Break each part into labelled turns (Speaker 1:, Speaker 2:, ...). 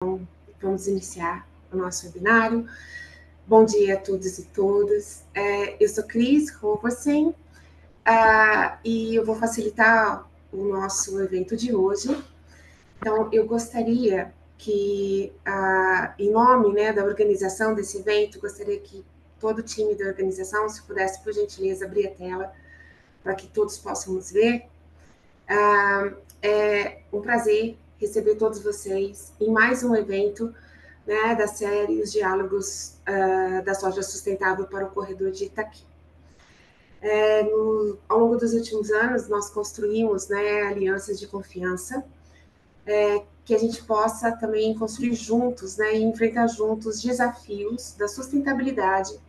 Speaker 1: Vamos iniciar o nosso webinário. Bom dia a todos e todas. Eu sou Cris Roversen e eu vou facilitar o nosso evento de hoje. Então, eu gostaria que, em nome, né, da organização desse evento, gostaria que todo o time da organização, se pudesse, por gentileza, abrir a tela para que todos possam nos ver. É um prazer receber todos vocês em mais um evento, né, da série Os Diálogos da Soja Sustentável para o Corredor de Itaqui. Ao longo dos últimos anos, nós construímos, né, alianças de confiança, que a gente possa também construir juntos, né, e enfrentar juntos desafios da sustentabilidade,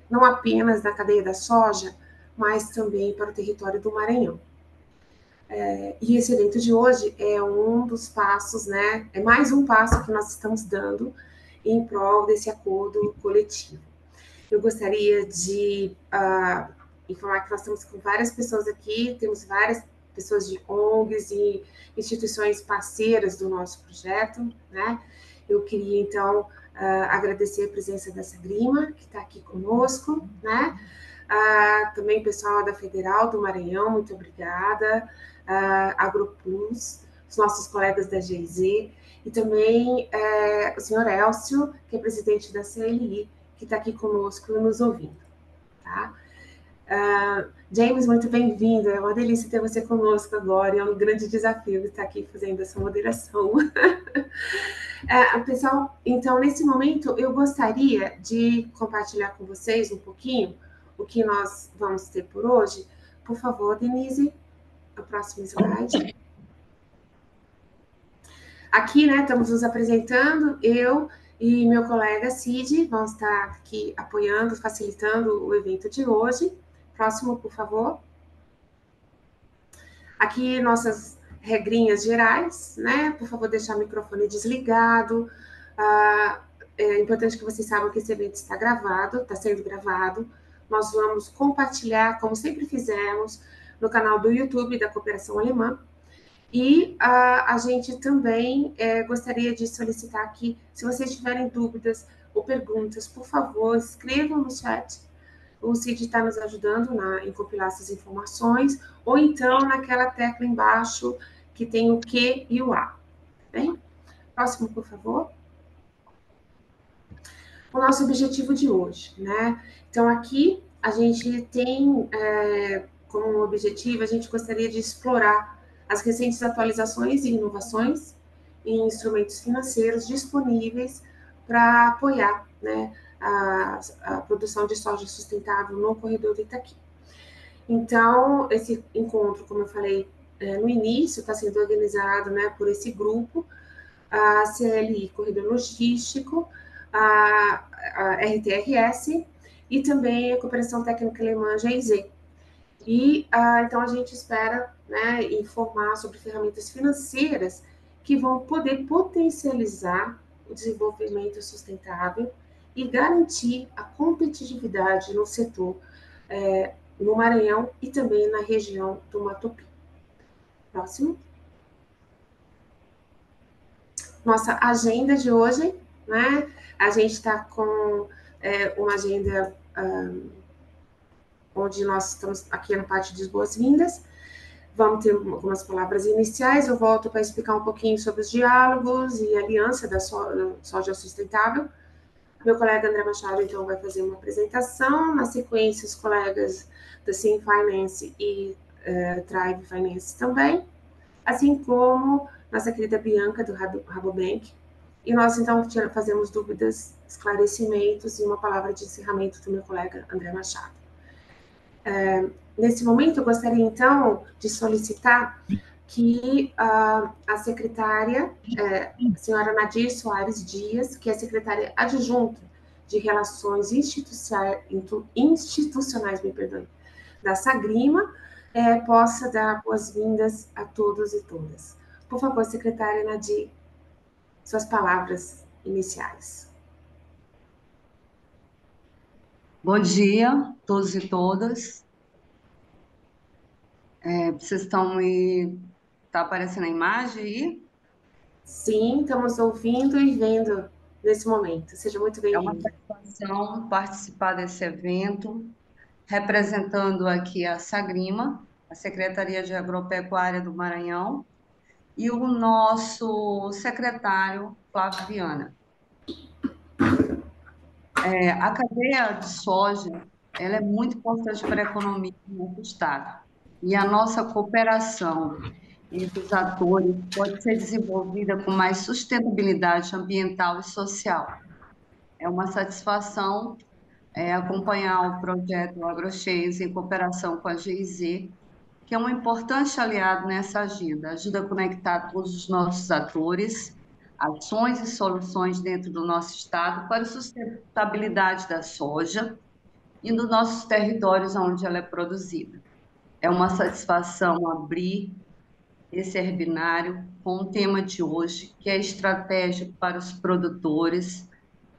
Speaker 1: não apenas na cadeia da soja, mas também para o território do Maranhão. E esse evento de hoje é um dos passos, né, é mais um passo que nós estamos dando em prol desse acordo coletivo. Eu gostaria de informar que nós estamos com várias pessoas aqui, temos várias pessoas de ONGs e instituições parceiras do nosso projeto, né? Eu queria, então, agradecer a presença da Sagrima, que está aqui conosco, né? Também o pessoal da Federal do Maranhão, muito obrigada, AgroPlus, os nossos colegas da GIZ, e também o senhor Elcio, que é presidente da CLI, que está aqui conosco nos ouvindo, tá? James, muito bem-vindo, é uma delícia ter você conosco agora, é um grande desafio estar aqui fazendo essa moderação. Pessoal, então, nesse momento, eu gostaria de compartilhar com vocês um pouquinho o que nós vamos ter por hoje. Por favor, Denise, o próximo slide. Aqui, né, estamos nos apresentando, eu e meu colega Cid, vamos estar aqui apoiando, facilitando o evento de hoje. Próximo, por favor. Aqui, nossas regrinhas gerais, né? Por favor, deixar o microfone desligado. É importante que vocês saibam que esse evento está gravado, está sendo gravado. Nós vamos compartilhar, como sempre fizemos, no canal do YouTube da Cooperação Alemã. E a gente também gostaria de solicitar que, se vocês tiverem dúvidas ou perguntas, por favor, escrevam no chat. O Cid está nos ajudando em compilar essas informações, ou então naquela tecla embaixo que tem o Q e o A. Bem? Próximo, por favor. O nosso objetivo de hoje, né? Então, aqui a gente tem como objetivo, a gente gostaria de explorar as recentes atualizações e inovações em instrumentos financeiros disponíveis para apoiar, né, a produção de soja sustentável no corredor do Itaqui. Então, esse encontro, como eu falei no início, está sendo organizado, né, por esse grupo, a CLI Corredor Logístico, a RTRS e também a Cooperação Técnica Alemã GIZ. E, então, a gente espera, né, informar sobre ferramentas financeiras que vão poder potencializar o desenvolvimento sustentável e garantir a competitividade no setor no Maranhão e também na região do Mato Piba. Próximo. Nossa agenda de hoje, né? A gente está com uma agenda onde nós estamos aqui na parte de boas-vindas. Vamos ter algumas palavras iniciais, eu volto para explicar um pouquinho sobre os diálogos e a aliança da soja sustentável. Meu colega André Machado, então, vai fazer uma apresentação. Na sequência, os colegas da Sim Finance e Thrive Finance também, assim como nossa querida Bianca, do Rabobank. E nós, então, fazemos dúvidas, esclarecimentos e uma palavra de encerramento do meu colega André Machado. Nesse momento, eu gostaria, então, de solicitar que a secretária, a senhora Nadir Soares Dias, que é secretária adjunta de Relações Institucionais, me perdoe, da Sagrima, possa dar boas-vindas a todos e todas. Por favor, secretária Nadir, suas palavras iniciais.
Speaker 2: Bom dia, todos e todas. Vocês estão me... Está aparecendo a imagem aí?
Speaker 1: Sim, estamos ouvindo e vendo nesse momento. Seja muito
Speaker 2: É uma
Speaker 1: bem-vindo.
Speaker 2: satisfação participar desse evento, representando aqui a Sagrima, a Secretaria de Agropecuária do Maranhão, e o nosso secretário, Flávio Viana. A cadeia de soja, ela é muito importante para a economia do nosso estado. E a nossa cooperação entre os atores pode ser desenvolvida com mais sustentabilidade ambiental e social. É uma satisfação acompanhar o projeto AgroChase em cooperação com a GIZ, que é um importante aliado nessa agenda. Ajuda a conectar todos os nossos atores, ações e soluções dentro do nosso estado para a sustentabilidade da soja e dos nossos territórios onde ela é produzida. É uma satisfação abrir esse herbinário com o tema de hoje, que é estratégia para os produtores,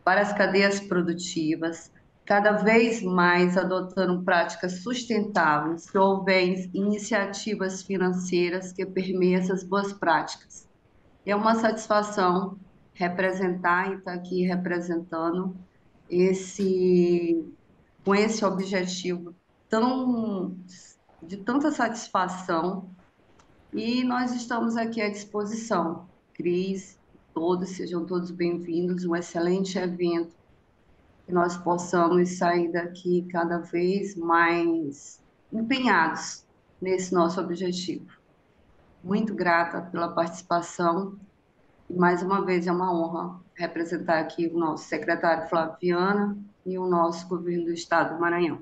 Speaker 2: para as cadeias produtivas, cada vez mais adotando práticas sustentáveis, se houver iniciativas financeiras que permeiam essas boas práticas. É uma satisfação representar e estar aqui representando esse, com esse objetivo tão, de tanta satisfação, e nós estamos aqui à disposição. Cris, todos, sejam todos bem-vindos, um excelente evento, que nós possamos sair daqui cada vez mais empenhados nesse nosso objetivo. Muito grata pela participação e, mais uma vez, é uma honra representar aqui o nosso secretário Flávio Viana e o nosso governo do Estado do Maranhão.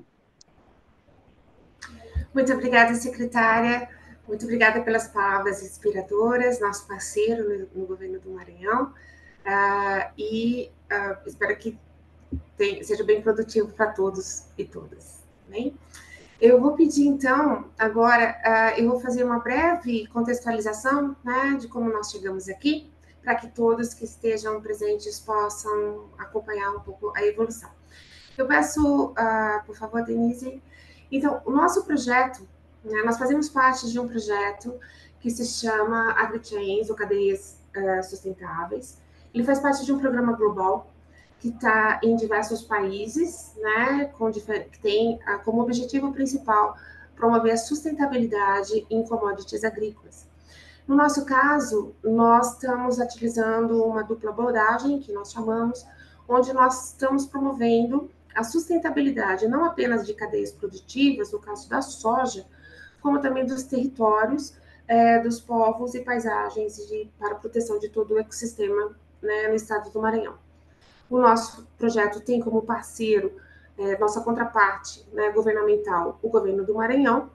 Speaker 1: Muito obrigada, secretária. Muito obrigada pelas palavras inspiradoras, nosso parceiro no governo do Maranhão. Espero que seja bem produtivo para todos e todas. Bem? Eu vou pedir, então, agora, eu vou fazer uma breve contextualização, né, de como nós chegamos aqui, para que todos que estejam presentes possam acompanhar um pouco a evolução. Eu peço, por favor, Denise. Então, o nosso projeto, né, nós fazemos parte de um projeto que se chama AgriChains, ou Cadeias Sustentáveis. Ele faz parte de um programa global que está em diversos países, né, que tem como objetivo principal promover a sustentabilidade em commodities agrícolas. No nosso caso, nós estamos utilizando uma dupla abordagem, que nós chamamos, onde nós estamos promovendo a sustentabilidade não apenas de cadeias produtivas, no caso da soja, como também dos territórios, dos povos e paisagens para a proteção de todo o ecossistema, né, no estado do Maranhão. O nosso projeto tem como parceiro, nossa contraparte, né, governamental, o governo do Maranhão,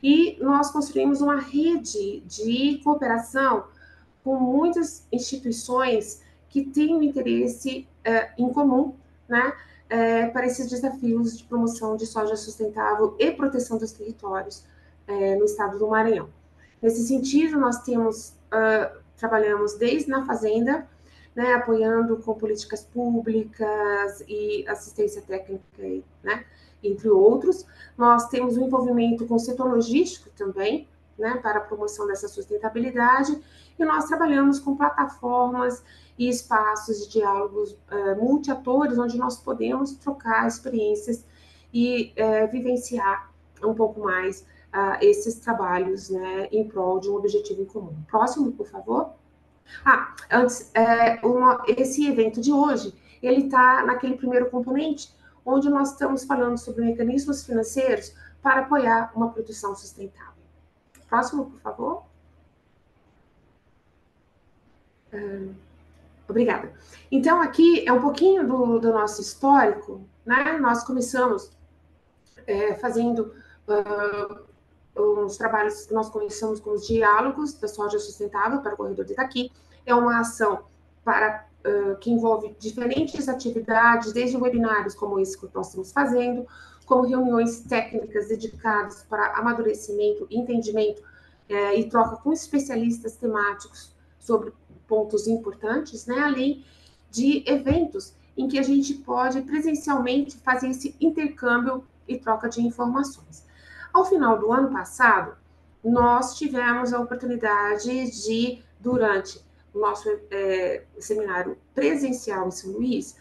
Speaker 1: e nós construímos uma rede de cooperação com muitas instituições que têm um interesse em comum, né, para esses desafios de promoção de soja sustentável e proteção dos territórios no estado do Maranhão. Nesse sentido, nós trabalhamos desde na fazenda, né, apoiando com políticas públicas e assistência técnica, né, entre outros. Nós temos um envolvimento com o setor logístico também, né, para a promoção dessa sustentabilidade, e nós trabalhamos com plataformas e espaços de diálogos multiatores, onde nós podemos trocar experiências e vivenciar um pouco mais esses trabalhos, né, em prol de um objetivo em comum. Próximo, por favor. Antes, esse evento de hoje, ele está naquele primeiro componente, onde nós estamos falando sobre mecanismos financeiros para apoiar uma produção sustentável. Próximo, por favor. Obrigada. Então, aqui é um pouquinho do nosso histórico, né? Nós começamos fazendo uns trabalhos, nós começamos com os diálogos da soja sustentável para o corredor de Itaqui. É uma ação que envolve diferentes atividades, desde webinários como esse que nós estamos fazendo, como reuniões técnicas dedicadas para amadurecimento, entendimento e troca com especialistas temáticos sobre pontos importantes, né, além de eventos em que a gente pode presencialmente fazer esse intercâmbio e troca de informações. Ao final do ano passado, nós tivemos a oportunidade de, durante o nosso seminário presencial em São Luís,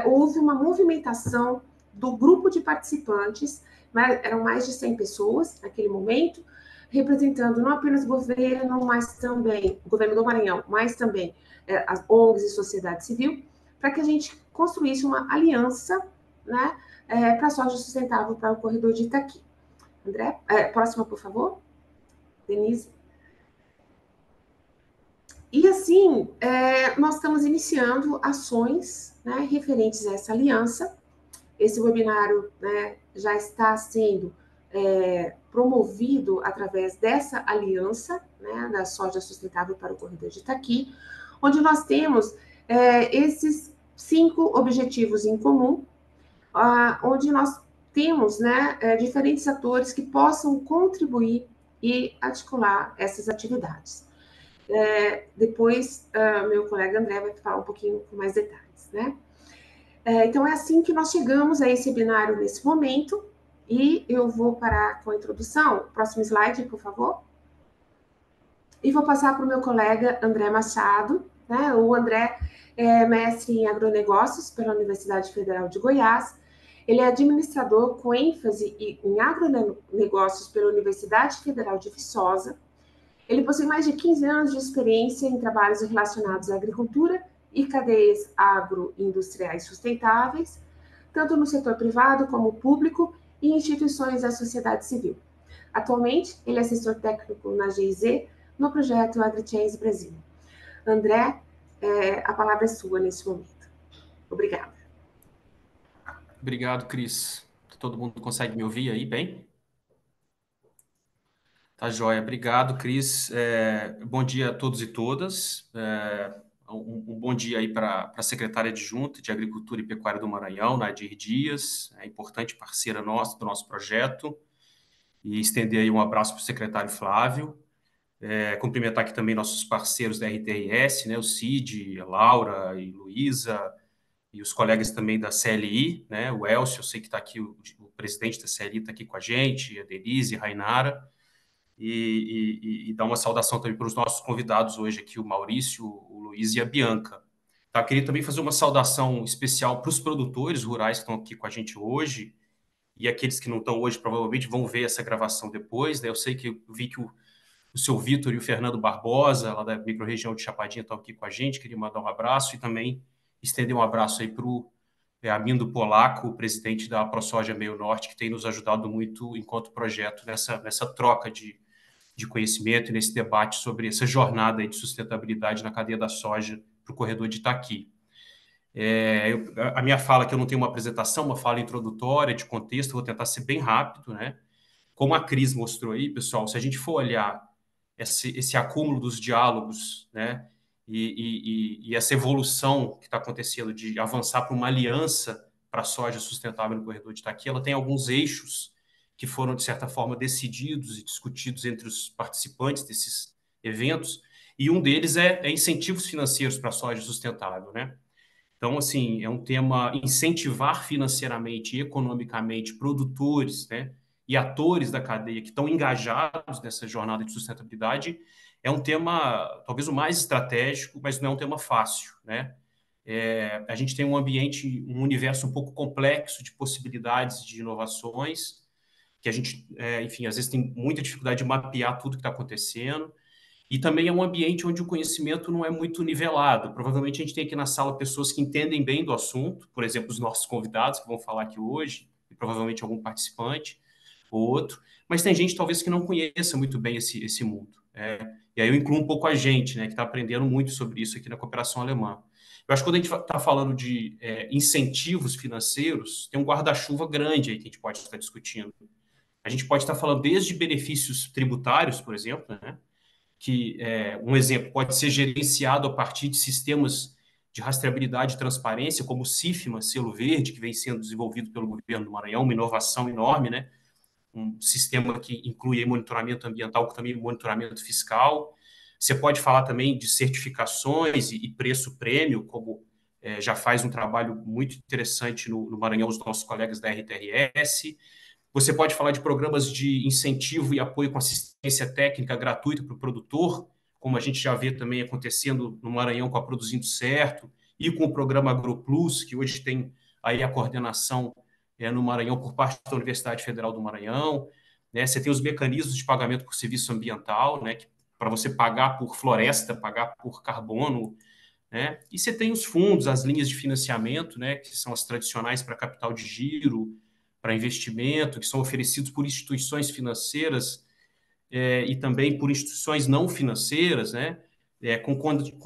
Speaker 1: houve uma movimentação do grupo de participantes, eram mais de 100 pessoas naquele momento, representando não apenas o governo, mas também o governo do Maranhão, mas também as ONGs e sociedade civil, para que a gente construísse uma aliança, né, para a soja sustentável para o corredor de Itaqui. André, próxima, por favor. Denise. E assim, nós estamos iniciando ações, né, referentes a essa aliança. Esse webinário, né, já está sendo promovido através dessa aliança, né, da soja sustentável para o corredor de Itaqui, onde nós temos esses 5 objetivos em comum, onde nós temos, né, diferentes atores que possam contribuir e articular essas atividades. Depois, meu colega André vai falar um pouquinho com mais detalhes, né? Então, é assim que nós chegamos a esse webinário nesse momento, e eu vou parar com a introdução. Próximo slide, por favor. E vou passar para o meu colega André Machado, né? O André é mestre em agronegócios pela Universidade Federal de Goiás. Ele é administrador com ênfase em agronegócios pela Universidade Federal de Viçosa. Ele possui mais de 15 anos de experiência em trabalhos relacionados à agricultura e cadeias agroindustriais sustentáveis, tanto no setor privado como público e instituições da sociedade civil. Atualmente, ele é assessor técnico na GIZ, no projeto AgriChains Brasil. André, a palavra é sua nesse momento. Obrigada.
Speaker 3: Obrigado, Cris. Todo mundo consegue me ouvir aí bem? Tá joia. Obrigado, Cris. Bom dia a todos e todas. Um bom dia aí para a secretária adjunta de Agricultura e Pecuária do Maranhão, Nadir Dias, importante parceira nossa do nosso projeto, e estender aí um abraço para o secretário Flávio. Cumprimentar aqui também nossos parceiros da RTRS, né, o Cid, a Laura e Luísa, e os colegas também da CLI, né, o Elcio, eu sei que está aqui, o presidente da CLI está aqui com a gente, a Denise, a Rainara, e dar uma saudação também para os nossos convidados hoje aqui, o Maurício, o Luiz e a Bianca. Tá, queria também fazer uma saudação especial para os produtores rurais que estão aqui com a gente hoje, e aqueles que não estão hoje provavelmente vão ver essa gravação depois, né? Eu sei que eu vi que o seu Vitor e o Fernando Barbosa, lá da microrregião de Chapadinha, estão aqui com a gente, queria mandar um abraço e também estender um abraço aí para o Armindo Polaco, o presidente da ProSoja Meio Norte, que tem nos ajudado muito enquanto projeto nessa troca de conhecimento e nesse debate sobre essa jornada aí de sustentabilidade na cadeia da soja para o corredor de Itaqui. A minha fala, que eu não tenho uma apresentação, uma fala introdutória, de contexto, vou tentar ser bem rápido, né? Como a Cris mostrou aí, pessoal, se a gente for olhar esse acúmulo dos diálogos, né, e essa evolução que está acontecendo de avançar para uma aliança para a soja sustentável no corredor de Itaqui, ela tem alguns eixos que foram, de certa forma, decididos e discutidos entre os participantes desses eventos, e um deles é incentivos financeiros para a soja sustentável, né? Então, assim, é um tema incentivar financeiramente e economicamente produtores, né, e atores da cadeia que estão engajados nessa jornada de sustentabilidade, é um tema talvez o mais estratégico, mas não é um tema fácil, né? A gente tem um ambiente, um universo um pouco complexo de possibilidades de inovações, que a gente, enfim, às vezes tem muita dificuldade de mapear tudo que está acontecendo, e também é um ambiente onde o conhecimento não é muito nivelado. Provavelmente a gente tem aqui na sala pessoas que entendem bem do assunto, por exemplo, os nossos convidados que vão falar aqui hoje, e provavelmente algum participante ou outro, mas tem gente talvez que não conheça muito bem esse mundo. E aí eu incluo um pouco a gente, né, que está aprendendo muito sobre isso aqui na cooperação alemã. Eu acho que quando a gente está falando de incentivos financeiros, tem um guarda-chuva grande aí que a gente pode estar discutindo. A gente pode estar falando desde benefícios tributários, por exemplo, né, que um exemplo pode ser gerenciado a partir de sistemas de rastreabilidade e transparência, como o CIFMA, Selo Verde, que vem sendo desenvolvido pelo governo do Maranhão, uma inovação enorme, né? Um sistema que inclui monitoramento ambiental, também monitoramento fiscal. Você pode falar também de certificações e preço prêmio, como já faz um trabalho muito interessante no Maranhão os nossos colegas da RTRS. Você pode falar de programas de incentivo e apoio com assistência técnica gratuita para o produtor, como a gente já vê também acontecendo no Maranhão com a Produzindo Certo e com o programa AgroPlus, que hoje tem aí a coordenação no Maranhão por parte da Universidade Federal do Maranhão, né? Você tem os mecanismos de pagamento por serviço ambiental, né? Para você pagar por floresta, pagar por carbono, né? E você tem os fundos, as linhas de financiamento, né? Que são as tradicionais para capital de giro, para investimento, que são oferecidos por instituições financeiras e também por instituições não financeiras, né? Com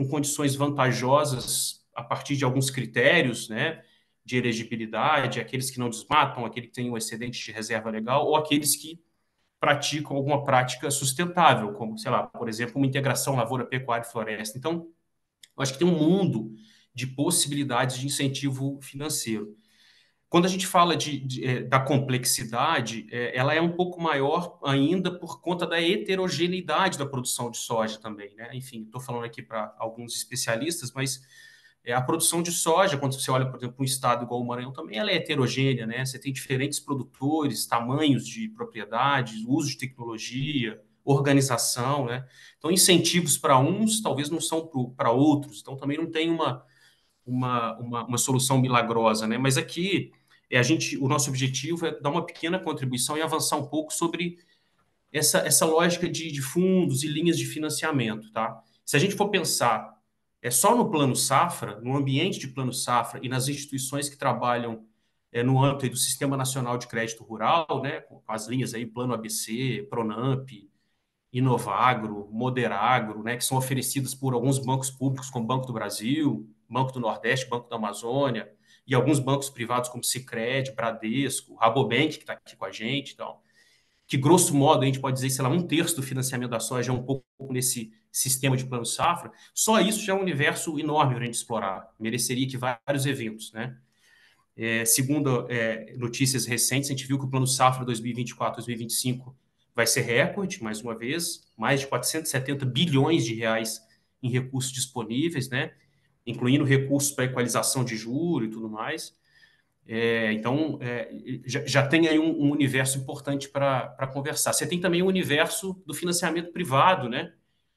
Speaker 3: condições vantajosas a partir de alguns critérios, né? De elegibilidade, aqueles que não desmatam, aquele que tem um excedente de reserva legal, ou aqueles que praticam alguma prática sustentável, como, sei lá, por exemplo, uma integração lavoura, pecuária e floresta. Então, eu acho que tem um mundo de possibilidades de incentivo financeiro. Quando a gente fala da complexidade, ela é um pouco maior ainda por conta da heterogeneidade da produção de soja também, né? Enfim, estou falando aqui para alguns especialistas, mas a produção de soja, quando você olha, por exemplo, um estado igual o Maranhão, também ela é heterogênea, né? Você tem diferentes produtores, tamanhos de propriedades, uso de tecnologia, organização, né? Então, incentivos para uns talvez não são para outros, então também não tem uma solução milagrosa, né? Mas aqui o nosso objetivo é dar uma pequena contribuição e avançar um pouco sobre essa lógica de fundos e linhas de financiamento, tá? Se a gente for pensar só no Plano Safra, no ambiente de Plano Safra e nas instituições que trabalham no âmbito do Sistema Nacional de Crédito Rural, né, com as linhas aí Plano ABC, Pronamp, Inovagro, Moderagro, né, que são oferecidas por alguns bancos públicos, como Banco do Brasil, Banco do Nordeste, Banco da Amazônia, e alguns bancos privados como Sicredi, Bradesco, Rabobank, que está aqui com a gente, então, que grosso modo a gente pode dizer, sei lá, um terço do financiamento da soja é um pouco nesse sistema de plano safra, só isso já é um universo enorme para a gente explorar, mereceria que vários eventos, né? Segundo notícias recentes, a gente viu que o plano safra 2024-2025 vai ser recorde, mais uma vez, mais de 470 bilhões de reais em recursos disponíveis, né? Incluindo recursos para equalização de juros e tudo mais. Então, já tem aí um universo importante para conversar. Você tem também o universo do financiamento privado, né?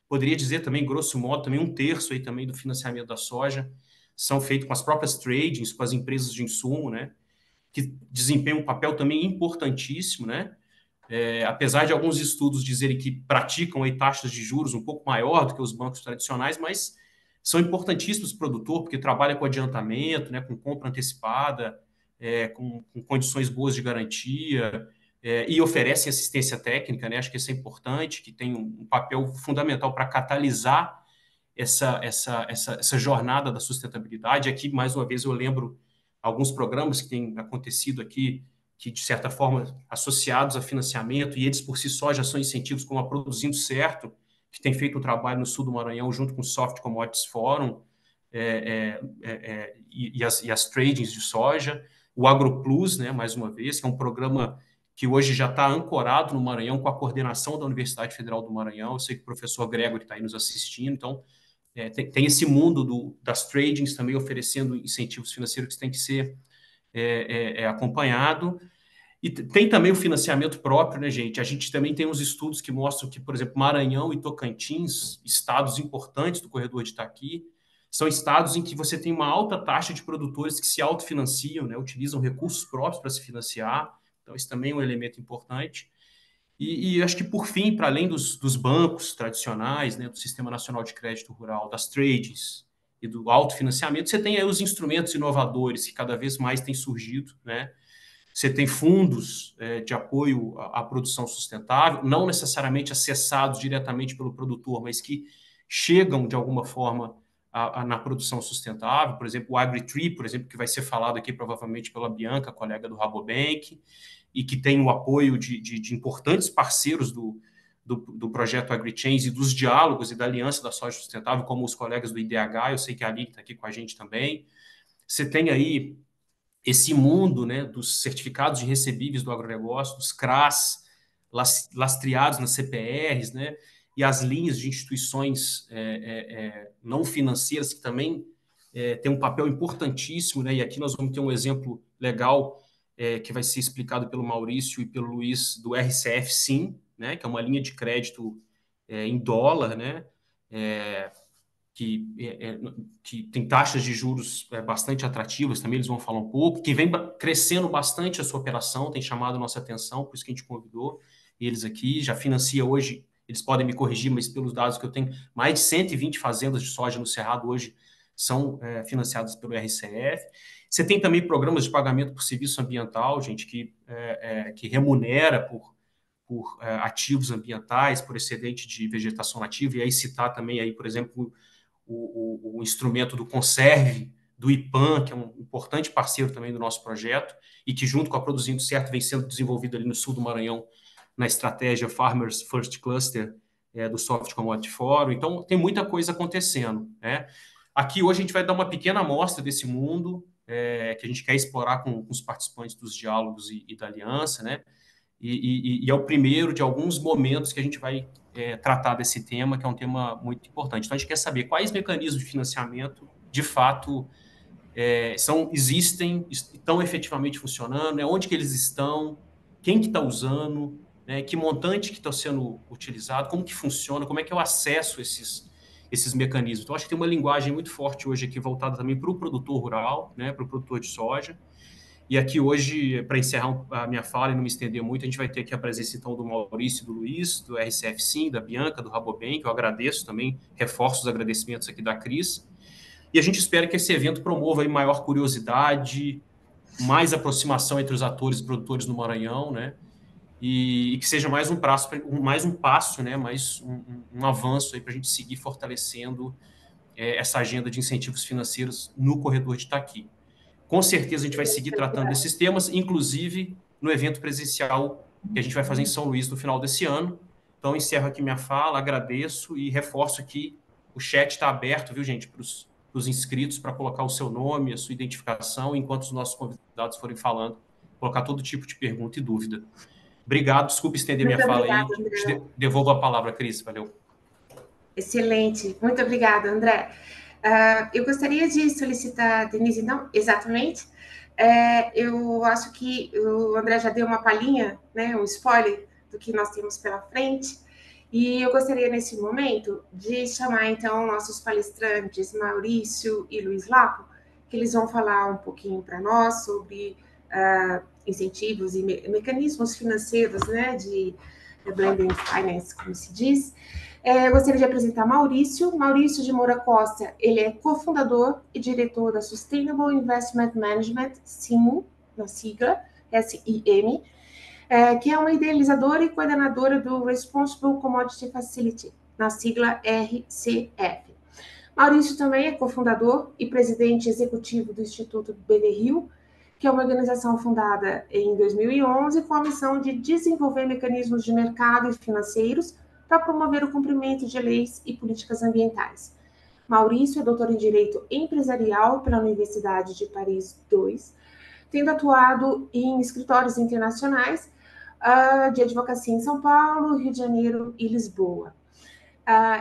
Speaker 3: Poderia dizer também, grosso modo, também um terço aí também do financiamento da soja são feitos com as próprias tradings, com as empresas de insumo, né? Que desempenham um papel também importantíssimo, né? Apesar de alguns estudos dizerem que praticam aí taxas de juros um pouco maior do que os bancos tradicionais, mas são importantíssimos para o produtor, porque trabalha com adiantamento, né, com compra antecipada, com condições boas de garantia, e oferecem assistência técnica, né? Acho que isso é importante, que tem um papel fundamental para catalisar essa jornada da sustentabilidade. Aqui, mais uma vez, eu lembro alguns programas que têm acontecido aqui, que, de certa forma, associados a financiamento, e eles por si só já são incentivos, como a Produzindo Certo, que tem feito um trabalho no sul do Maranhão, junto com o Soft Commodities Forum, e as tradings de soja, o AgroPlus, né, mais uma vez, que é um programa que hoje já está ancorado no Maranhão com a coordenação da Universidade Federal do Maranhão. Eu sei que o professor Gregory está aí nos assistindo, então tem esse mundo das tradings também oferecendo incentivos financeiros que tem que ser acompanhado. E tem também o financiamento próprio, né, gente? A gente também tem uns estudos que mostram que, por exemplo, Maranhão e Tocantins, estados importantes do corredor de Itaqui, são estados em que você tem uma alta taxa de produtores que se autofinanciam, né, utilizam recursos próprios para se financiar. Então, isso também é um elemento importante. E acho que, por fim, para além dos bancos tradicionais, né, do Sistema Nacional de Crédito Rural, das trades e do autofinanciamento, você tem aí os instrumentos inovadores que cada vez mais têm surgido, né? Você tem fundos de apoio à produção sustentável, não necessariamente acessados diretamente pelo produtor, mas que chegam, de alguma forma, na produção sustentável. Por exemplo, o AgriTree, por exemplo, que vai ser falado aqui provavelmente pela Bianca, colega do Rabobank, e que tem o apoio de importantes parceiros do projeto AgriChains e dos diálogos e da Aliança da Soja Sustentável, como os colegas do IDH, eu sei que a Aline está aqui com a gente também. Você tem aí esse mundo, né, dos certificados de recebíveis do agronegócio, dos CRAs, lastreados nas CPRs, né, e as linhas de instituições não financeiras que também têm um papel importantíssimo, né, e aqui nós vamos ter um exemplo legal que vai ser explicado pelo Maurício e pelo Luiz do RCF Sim, né, que é uma linha de crédito em dólar, né, que tem taxas de juros bastante atrativas, também eles vão falar um pouco, que vem crescendo bastante a sua operação, tem chamado a nossa atenção, por isso que a gente convidou eles aqui, já financia hoje, eles podem me corrigir, mas pelos dados que eu tenho, mais de 120 fazendas de soja no Cerrado hoje são financiadas pelo RCF. Você tem também programas de pagamento por serviço ambiental, gente, que remunera por ativos ambientais, por excedente de vegetação nativa, e aí citar também, aí, por exemplo, o instrumento do Conserve, do IPAM, que é um importante parceiro também do nosso projeto, e que junto com a Produzindo Certo vem sendo desenvolvido ali no sul do Maranhão, na estratégia Farmers First Cluster do Soft Commodity Forum. Então, tem muita coisa acontecendo, né? Aqui hoje a gente vai dar uma pequena amostra desse mundo que a gente quer explorar com os participantes dos diálogos e da aliança, né? E é o primeiro de alguns momentos que a gente vai tratar desse tema, que é um tema muito importante. Então, a gente quer saber quais mecanismos de financiamento, de fato, existem, estão efetivamente funcionando, onde que eles estão, quem que está usando, que montante que está sendo utilizado, como que funciona, como é que eu acesso esses mecanismos. Então, acho que tem uma linguagem muito forte hoje aqui, voltada também para o produtor rural, para o produtor de soja. E aqui hoje, para encerrar a minha fala e não me estender muito, a gente vai ter aqui a presença então do Maurício e do Luiz, do RCF Sim, da Bianca, do Rabobank, que eu agradeço também, reforço os agradecimentos aqui da Cris. E a gente espera que esse evento promova aí maior curiosidade, mais aproximação entre os atores e produtores no Maranhão, né? E que seja mais um passo, né? Mais um avanço aí para a gente seguir fortalecendo essa agenda de incentivos financeiros no corredor de Itaqui. Com certeza a gente vai seguir tratando desses temas, inclusive no evento presencial que a gente vai fazer em São Luís no final desse ano. Então, encerro aqui minha fala, agradeço e reforço aqui, o chat está aberto, viu, gente, para os inscritos, para colocar o seu nome, a sua identificação, enquanto os nossos convidados forem falando, colocar todo tipo de pergunta e dúvida. Obrigado, desculpe estender minha fala aí. Devolvo a palavra, Cris, valeu.
Speaker 1: Excelente, muito obrigada, André. Eu gostaria de solicitar, Denise, não, exatamente, eu acho que o André já deu uma palhinha, né, um spoiler do que nós temos pela frente, e eu gostaria, nesse momento, de chamar, então, nossos palestrantes, Maurício e Luiz Lapo, que eles vão falar um pouquinho para nós sobre incentivos e mecanismos financeiros, né, de blended finance, como se diz. Eu gostaria de apresentar Maurício de Moura Costa. Ele é cofundador e diretor da Sustainable Investment Management, SIM, na sigla, SIM, que é uma idealizadora e coordenadora do Responsible Commodity Facility, na sigla RCF. Maurício também é cofundador e presidente executivo do Instituto Beverhill, que é uma organização fundada em 2011 com a missão de desenvolver mecanismos de mercado e financeiros para promover o cumprimento de leis e políticas ambientais. Maurício é doutor em Direito Empresarial pela Universidade de Paris II, tendo atuado em escritórios internacionais de advocacia em São Paulo, Rio de Janeiro e Lisboa.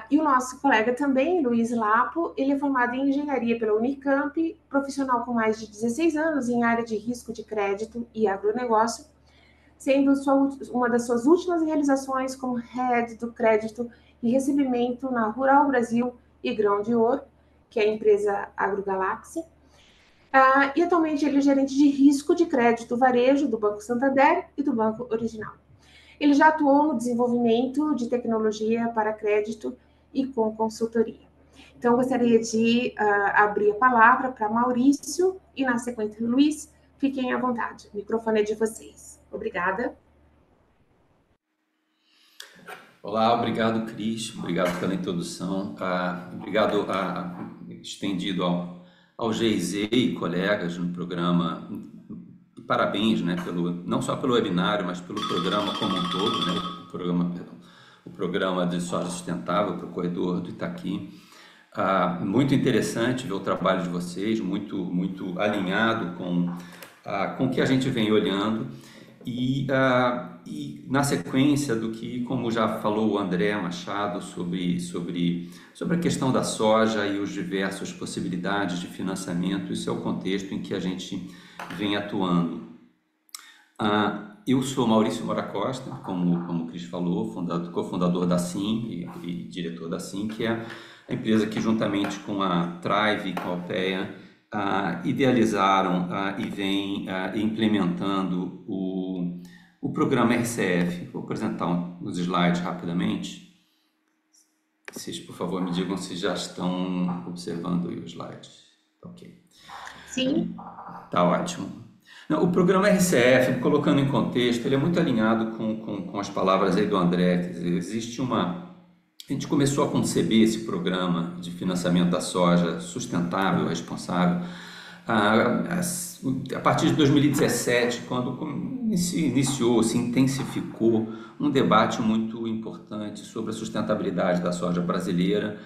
Speaker 1: E o nosso colega também, Luiz Lapo, ele é formado em Engenharia pela Unicamp, profissional com mais de 16 anos em área de risco de crédito e agronegócio, sendo uma das suas últimas realizações como Head do Crédito e Recebimento na Rural Brasil e Grão de Ouro, que é a empresa AgroGalaxy. E atualmente ele é gerente de risco de crédito varejo do Banco Santander e do Banco Original. Ele já atuou no desenvolvimento de tecnologia para crédito e com consultoria. Então, eu gostaria de abrir a palavra para Maurício e, na sequência, Luiz. Fiquem à vontade, o microfone é de vocês. Obrigada.
Speaker 4: Olá, obrigado, Cris. Obrigado pela introdução. Obrigado estendido ao GIZ e colegas no programa. Parabéns, né, não só pelo webinário, mas pelo programa como um todo, né, o programa de soja sustentável para o corredor do Itaqui. Muito interessante ver o trabalho de vocês, muito alinhado com o que a gente vem olhando. E na sequência do que, como já falou o André Machado sobre a questão da soja e os diversas possibilidades de financiamento, isso é o contexto em que a gente vem atuando. Eu sou Maurício Moura Costa, como o Cris falou, cofundador da SIM e diretor da SIM, que é a empresa que, juntamente com a Thrive e com a Altea, idealizaram e vem implementando o programa RCF. Vou apresentar os slides rapidamente. Vocês, por favor, me digam se já estão observando os slides. Ok.
Speaker 1: Sim.
Speaker 4: Tá ótimo. Não, o programa RCF, colocando em contexto, ele é muito alinhado com as palavras aí do André. Quer dizer, existe a gente começou a conceber esse programa de financiamento da soja sustentável, responsável, a partir de 2017, quando se intensificou um debate muito importante sobre a sustentabilidade da soja brasileira,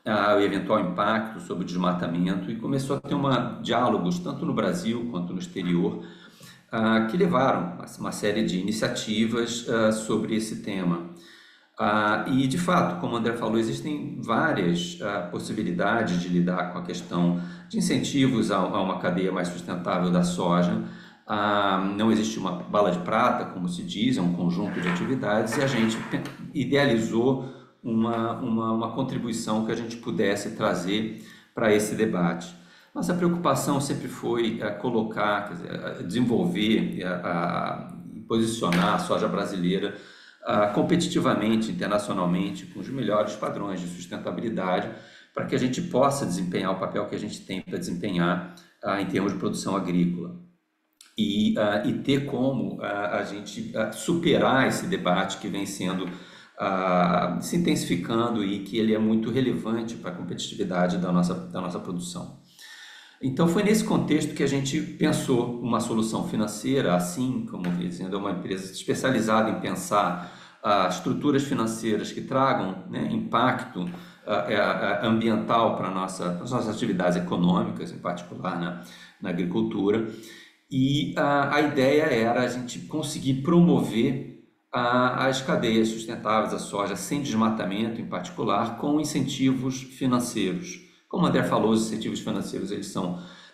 Speaker 4: o eventual impacto sobre o desmatamento, e começou a ter diálogos tanto no Brasil quanto no exterior, que levaram a uma série de iniciativas sobre esse tema. E, de fato, como o André falou, existem várias possibilidades de lidar com a questão de incentivos a uma cadeia mais sustentável da soja. Não existe uma bala de prata, como se diz, é um conjunto de atividades, e a gente idealizou uma contribuição que a gente pudesse trazer para esse debate. Nossa preocupação sempre foi colocar, quer dizer, desenvolver e posicionar a soja brasileira competitivamente, internacionalmente, com os melhores padrões de sustentabilidade, para que a gente possa desempenhar o papel que a gente tem para desempenhar em termos de produção agrícola. E ter como a gente superar esse debate que vem sendo se intensificando e que ele é muito relevante para a competitividade da nossa produção. Então, foi nesse contexto que a gente pensou uma solução financeira, assim como dizendo, é uma empresa especializada em pensar estruturas financeiras que tragam, né, impacto ambiental para as nossas atividades econômicas, em particular na agricultura. E a ideia era a gente conseguir promover as cadeias sustentáveis da soja sem desmatamento, em particular, com incentivos financeiros. Como o André falou, os incentivos financeiros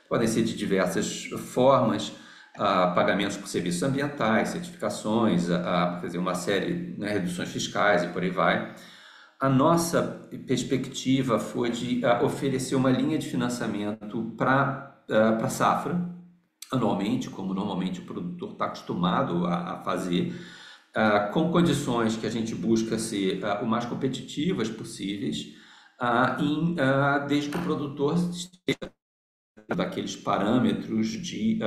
Speaker 4: podem ser de diversas formas, pagamentos por serviços ambientais, certificações, quer dizer, uma série, né, reduções fiscais e por aí vai. A nossa perspectiva foi de oferecer uma linha de financiamento para a safra, anualmente, como normalmente o produtor está acostumado a fazer, com condições que a gente busca ser o mais competitivas possíveis, desde que o produtor esteja daqueles parâmetros de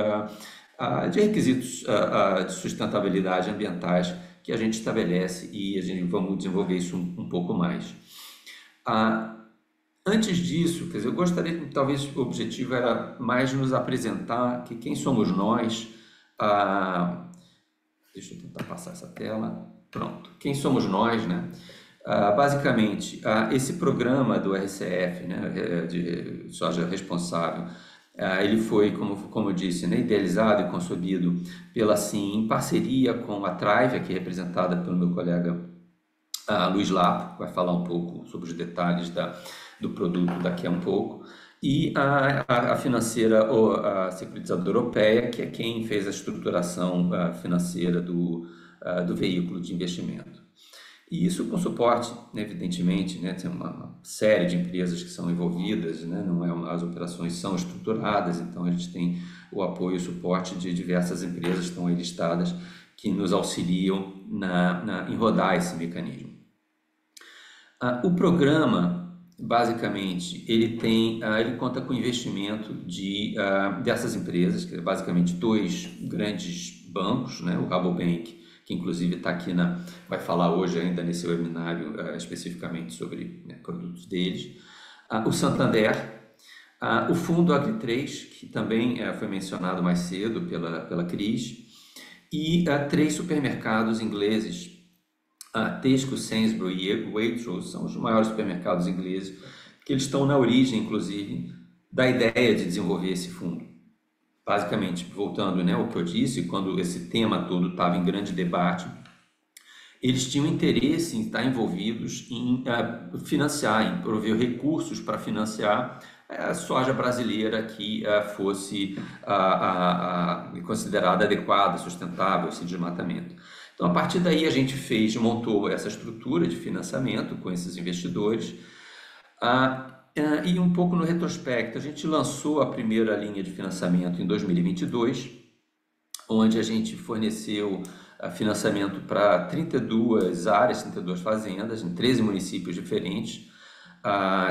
Speaker 4: requisitos de sustentabilidade ambientais que a gente estabelece, e vamos desenvolver isso um pouco mais. Antes disso, quer dizer, eu gostaria que talvez o objetivo era mais nos apresentar quem somos nós. Deixa eu tentar passar essa tela. Pronto. Quem somos nós, né? Basicamente, esse programa do RCF, né, de soja responsável, ele foi, como eu disse, né, idealizado e concebido pela SIM, em parceria com a Thrive, aqui representada pelo meu colega Luiz Lapo, que vai falar um pouco sobre os detalhes do produto daqui a um pouco, e a financeira, a securitizadora europeia, que é quem fez a estruturação financeira do veículo de investimento. E isso com suporte, né, evidentemente, né, tem uma série de empresas que são envolvidas, né, as operações são estruturadas, então a gente tem o apoio e o suporte de diversas empresas que estão aí listadas, que nos auxiliam em rodar esse mecanismo. O programa, basicamente, ele conta com investimento dessas empresas, que é basicamente 2 grandes bancos, né, o Rabobank, que inclusive está aqui vai falar hoje ainda nesse webinário especificamente sobre, né, produtos deles, o Santander, o Fundo Agri3, que também foi mencionado mais cedo pela Cris, e 3 supermercados ingleses, Tesco, Sainsbury e Waitrose, são os maiores supermercados ingleses, que eles estão na origem, inclusive, da ideia de desenvolver esse fundo. Basicamente, voltando, né, ao que eu disse, quando esse tema todo estava em grande debate, eles tinham interesse em estar envolvidos em financiar, em prover recursos para financiar a soja brasileira que fosse considerada adequada, sustentável, esse desmatamento. Então, a partir daí, a gente montou essa estrutura de financiamento com esses investidores. E um pouco no retrospecto, a gente lançou a primeira linha de financiamento em 2022, onde a gente forneceu financiamento para 32 áreas, 32 fazendas, em 13 municípios diferentes,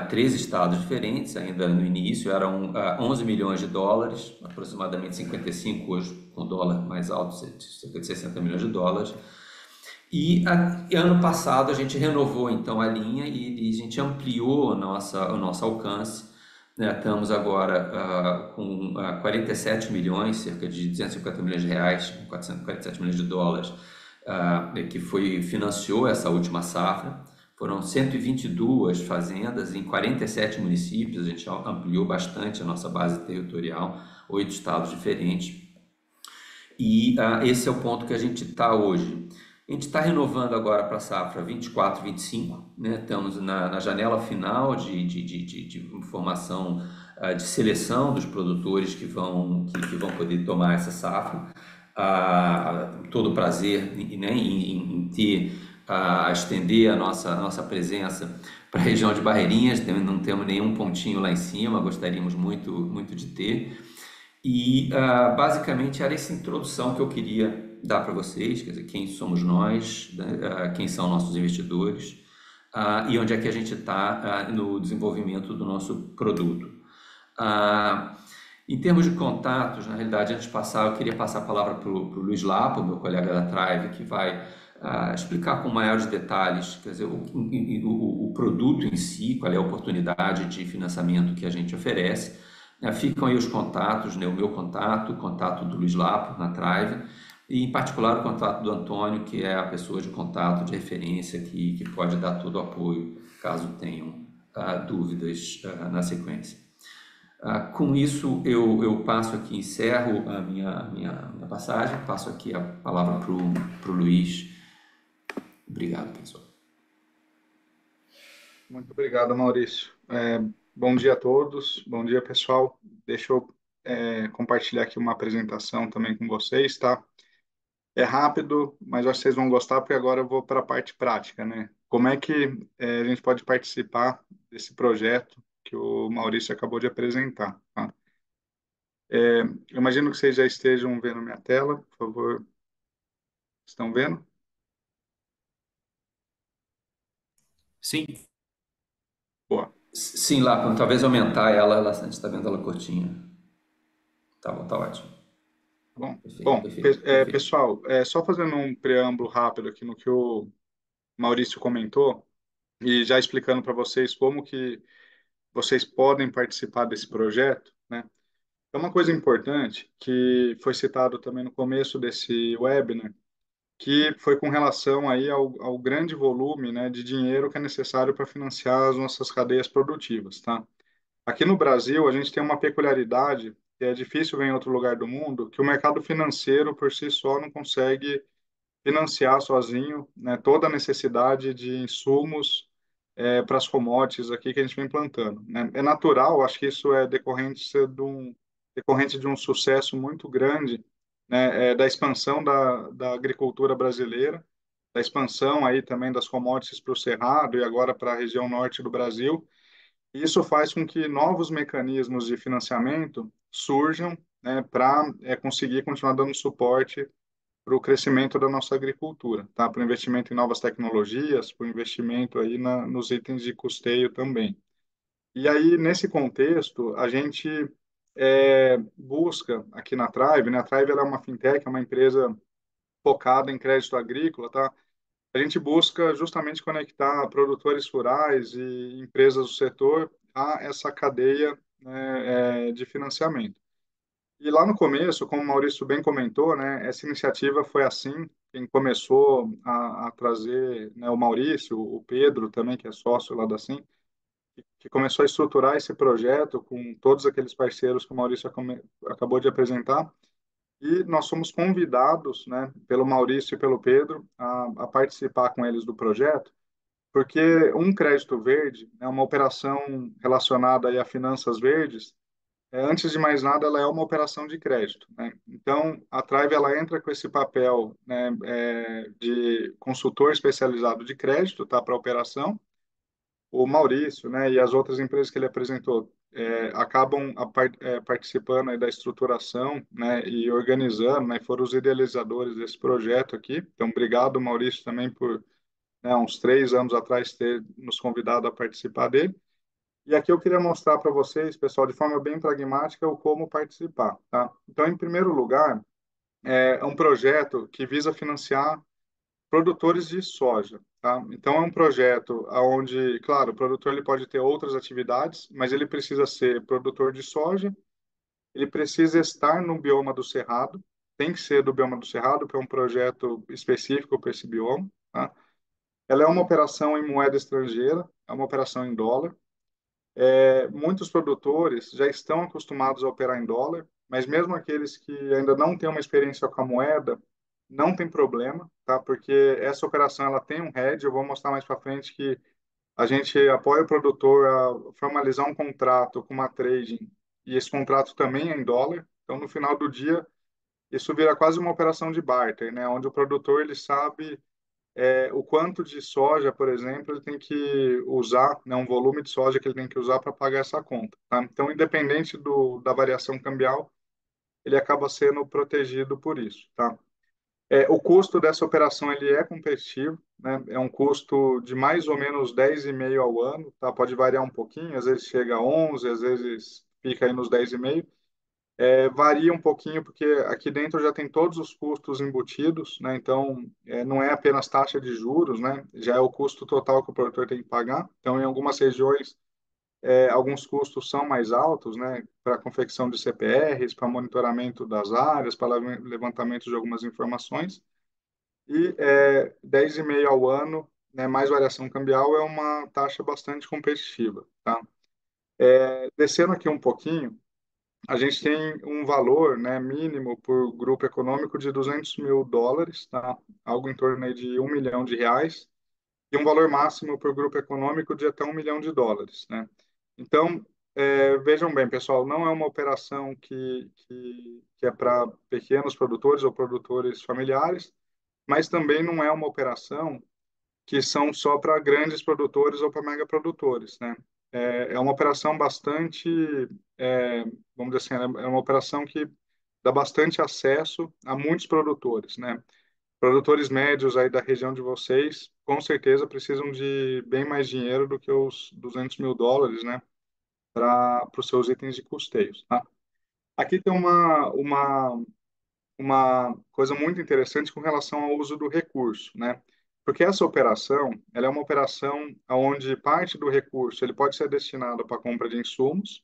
Speaker 4: 13 estados diferentes, ainda no início, eram 11 milhões de dólares, aproximadamente 55 hoje, com o dólar mais alto, cerca de 60 milhões de dólares. E ano passado a gente renovou então a linha e a gente ampliou o nosso alcance. Né? Estamos agora com 47 milhões, cerca de 250 milhões de reais, 447 milhões de dólares, que financiou essa última safra. Foram 122 fazendas em 47 municípios, a gente ampliou bastante a nossa base territorial, 8 estados diferentes. E esse é o ponto que a gente está hoje. A gente está renovando agora para a safra 24, 25, né? Estamos na janela final de informação, de seleção dos produtores que vão poder tomar essa safra. Todo o prazer, né, em estender a nossa presença para a região de Barreirinhas. Não temos nenhum pontinho lá em cima, gostaríamos muito, muito de ter. E basicamente era essa introdução que eu queria dar para vocês, quer dizer, quem somos nós, né, quem são nossos investidores, e onde é que a gente está no desenvolvimento do nosso produto. Em termos de contatos, na realidade, antes de passar, eu queria passar a palavra para o Luiz Lapo, meu colega da Thrive, que vai explicar com maiores detalhes, quer dizer, o produto em si, qual é a oportunidade de financiamento que a gente oferece. Ficam aí os contatos, né, o meu contato, o contato do Luiz Lapo na Thrive, e em particular o contato do Antônio, que é a pessoa de contato, de referência, que pode dar todo o apoio, caso tenham dúvidas na sequência. Com isso, eu passo aqui, encerro a minha passagem, passo aqui a palavra para o Luiz. Obrigado, pessoal.
Speaker 5: Muito obrigado, Maurício. Bom dia a todos, bom dia, pessoal. Deixa eu compartilhar aqui uma apresentação também com vocês, tá? É rápido, mas acho que vocês vão gostar, porque agora eu vou para a parte prática, né? Como é que a gente pode participar desse projeto que o Maurício acabou de apresentar, tá? Eu imagino que vocês já estejam vendo minha tela, por favor. Estão vendo?
Speaker 3: Sim.
Speaker 5: Boa.
Speaker 4: Sim, Lapo, talvez aumentar ela, a gente está vendo ela curtinha. Tá bom, tá ótimo.
Speaker 5: Bom,
Speaker 4: Perfeito.
Speaker 5: pessoal, só fazendo um preâmbulo rápido aqui no que o Maurício comentou e já explicando para vocês como que vocês podem participar desse projeto, né? É uma coisa importante que foi citado também no começo desse webinar, que foi com relação aí ao grande volume, né, de dinheiro que é necessário para financiar as nossas cadeias produtivas, tá? Aqui no Brasil, a gente tem uma peculiaridade que é difícil ver em outro lugar do mundo, que o mercado financeiro por si só não consegue financiar sozinho, né, toda a necessidade de insumos para as commodities aqui que a gente vem plantando, né? É natural, acho que isso é decorrente de um sucesso muito grande, né, da expansão da agricultura brasileira, da expansão aí também das commodities para o Cerrado e agora para a região norte do Brasil. E isso faz com que novos mecanismos de financiamento surjam, né, para conseguir continuar dando suporte para o crescimento da nossa agricultura, tá? Para o investimento em novas tecnologias, para o investimento aí nos itens de custeio também. E aí, nesse contexto, a gente busca aqui na Thrive, né? A Thrive ela é uma fintech, é uma empresa focada em crédito agrícola, tá? A gente busca justamente conectar produtores rurais e empresas do setor a essa cadeia, né, de financiamento. E lá no começo, como o Maurício bem comentou, né, essa iniciativa foi assim, quem começou a trazer, né, o Maurício, o Pedro também, que é sócio lá da Sim, que começou a estruturar esse projeto com todos aqueles parceiros que o Maurício acabou de apresentar. E nós somos convidados, né, pelo Maurício e pelo Pedro a participar com eles do projeto, Porque um crédito verde é uma operação relacionada aí a finanças verdes. Antes de mais nada, ela é uma operação de crédito, né? Então, a Thrive ela entra com esse papel, né, de consultor especializado de crédito, tá, para a operação. O Maurício, né, e as outras empresas que ele apresentou acabam participando aí da estruturação, né, e organizando, né, foram os idealizadores desse projeto aqui. Então, obrigado, Maurício, também por, né, uns 3 anos atrás ter nos convidado a participar dele. E aqui eu queria mostrar para vocês, pessoal, de forma bem pragmática, o como participar, tá? Então, em primeiro lugar, é um projeto que visa financiar produtores de soja, tá? Então, é um projeto onde, claro, o produtor ele pode ter outras atividades, mas ele precisa ser produtor de soja, ele precisa estar no bioma do Cerrado, tem que ser do bioma do Cerrado, porque é um projeto específico para esse bioma, tá? Ela é uma operação em moeda estrangeira, é uma operação em dólar. Muitos produtores já estão acostumados a operar em dólar, mas mesmo aqueles que ainda não têm uma experiência com a moeda, não tem problema, tá? Porque essa operação ela tem um hedge, eu vou mostrar mais para frente que a gente apoia o produtor a formalizar um contrato com uma trading e esse contrato também é em dólar. Então, no final do dia, isso vira quase uma operação de barter, né? Onde o produtor ele sabe o quanto de soja, por exemplo, ele tem que usar, né, um volume de soja que ele tem que usar para pagar essa conta, tá? Então, independente da variação cambial, ele acaba sendo protegido por isso, tá? O custo dessa operação ele é competitivo, né? É um custo de mais ou menos 10,5 ao ano, tá? Pode variar um pouquinho, às vezes chega a 11, às vezes fica aí nos 10,5. Varia um pouquinho porque aqui dentro já tem todos os custos embutidos, né? Então, não é apenas taxa de juros, né? Já é o custo total que o produtor tem que pagar. Então, em algumas regiões, alguns custos são mais altos, né? Para confecção de CPRs, para monitoramento das áreas, para levantamento de algumas informações. E 10,5 ao ano, né? Mais variação cambial é uma taxa bastante competitiva, tá? Descendo aqui um pouquinho, a gente tem um valor, né, mínimo por grupo econômico de US$ 200.000, tá? Algo em torno aí de R$ 1 milhão, e um valor máximo por grupo econômico de até US$ 1 milhão, né? Então, vejam bem, pessoal, não é uma operação que é para pequenos produtores ou produtores familiares, mas também não é uma operação que são só para grandes produtores ou para mega produtores, né? É uma operação bastante, é, vamos dizer assim, é uma operação que dá bastante acesso a muitos produtores, né? Produtores médios aí da região de vocês, com certeza precisam de bem mais dinheiro do que os US$ 200.000, né? Para os seus itens de custeios, tá? Aqui tem uma coisa muito interessante com relação ao uso do recurso, né? Porque essa operação, ela é uma operação onde parte do recurso ele pode ser destinado para a compra de insumos.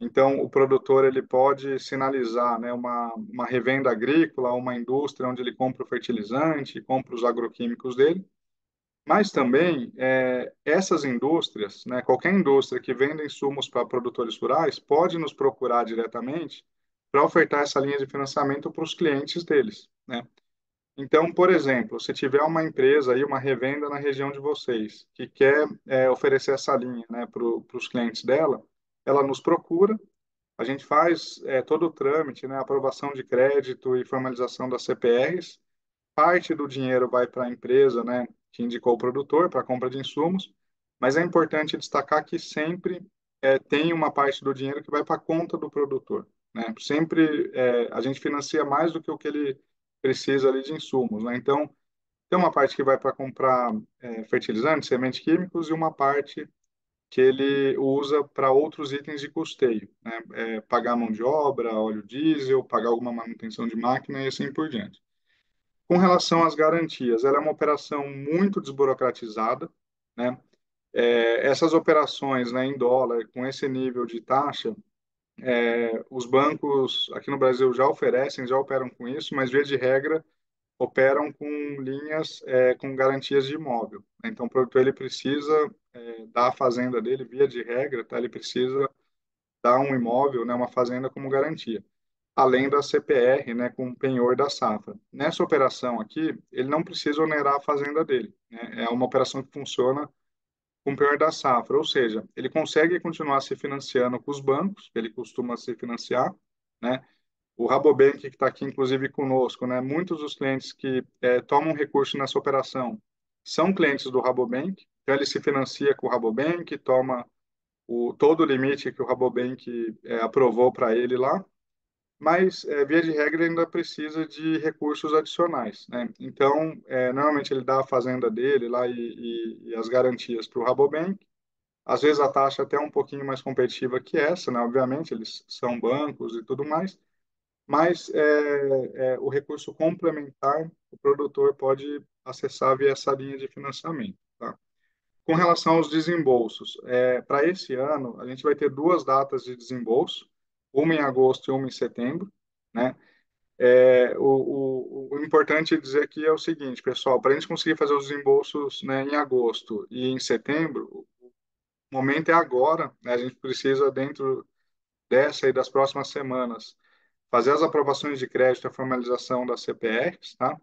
Speaker 5: Então, o produtor ele pode sinalizar, né, uma revenda agrícola, uma indústria onde ele compra o fertilizante, compra os agroquímicos dele. Mas também essas indústrias, né, qualquer indústria que venda insumos para produtores rurais, pode nos procurar diretamente para ofertar essa linha de financiamento para os clientes deles, né? Então, por exemplo, se tiver uma empresa aí, uma revenda na região de vocês, que quer oferecer essa linha, né, para os clientes dela, ela nos procura, a gente faz todo o trâmite, né, aprovação de crédito e formalização das CPRs. Parte do dinheiro vai para a empresa, né, que indicou o produtor para a compra de insumos, mas é importante destacar que sempre tem uma parte do dinheiro que vai para a conta do produtor, né? Sempre a gente financia mais do que o que ele precisa ali de insumos, né? Então, tem uma parte que vai para comprar fertilizantes, sementes químicos e uma parte que ele usa para outros itens de custeio, né? Pagar mão de obra, óleo diesel, pagar alguma manutenção de máquina e assim por diante. Com relação às garantias, ela é uma operação muito desburocratizada, né? Essas operações, né, em dólar, com esse nível de taxa, os bancos aqui no Brasil já oferecem, já operam com isso, mas via de regra operam com linhas com garantias de imóvel. Então, o produtor ele precisa dar a fazenda dele, via de regra, tá? Ele precisa dar um imóvel, né, uma fazenda como garantia. além da CPR, né, com o penhor da safra. Nessa operação aqui, ele não precisa onerar a fazenda dele, né? É uma operação que funciona com o penhor da safra, ou seja, ele consegue continuar se financiando com os bancos, que ele costuma se financiar, né? O Rabobank, que está aqui, inclusive, conosco, né? Muitos dos clientes que tomam recurso nessa operação são clientes do Rabobank, então ele se financia com o Rabobank, toma todo o limite que o Rabobank aprovou para ele lá, mas, via de regra, ele ainda precisa de recursos adicionais, né? Então, normalmente ele dá a fazenda dele lá e as garantias para o Rabobank. Às vezes a taxa até é um pouquinho mais competitiva que essa, né? Obviamente, eles são bancos e tudo mais, mas o recurso complementar o produtor pode acessar via essa linha de financiamento, tá? Com relação aos desembolsos, para esse ano, a gente vai ter duas datas de desembolso, uma em agosto e uma em setembro, né? O importante dizer aqui é o seguinte, pessoal, para a gente conseguir fazer os desembolsos, né, em agosto e em setembro, o momento é agora, né? A gente precisa, dentro dessa e das próximas semanas, fazer as aprovações de crédito e a formalização das CPRs, tá?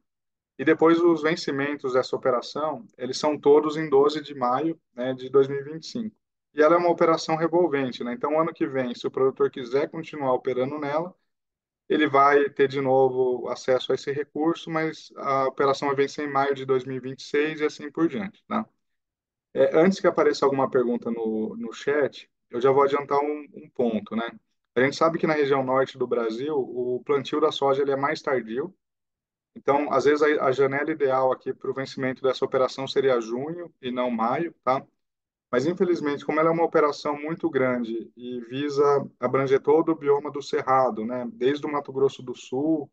Speaker 5: E depois os vencimentos dessa operação, eles são todos em 12 de maio, né, de 2025. E ela é uma operação revolvente, né? Então, ano que vem, se o produtor quiser continuar operando nela, ele vai ter de novo acesso a esse recurso, mas a operação vai vencer em maio de 2026 e assim por diante, tá? Antes que apareça alguma pergunta no chat, eu já vou adiantar um ponto, né? A gente sabe que na região norte do Brasil, o plantio da soja ele é mais tardio, então, às vezes, a janela ideal aqui para o vencimento dessa operação seria junho e não maio, tá? Mas, infelizmente, como ela é uma operação muito grande e visa abranger todo o bioma do Cerrado, né? Desde o Mato Grosso do Sul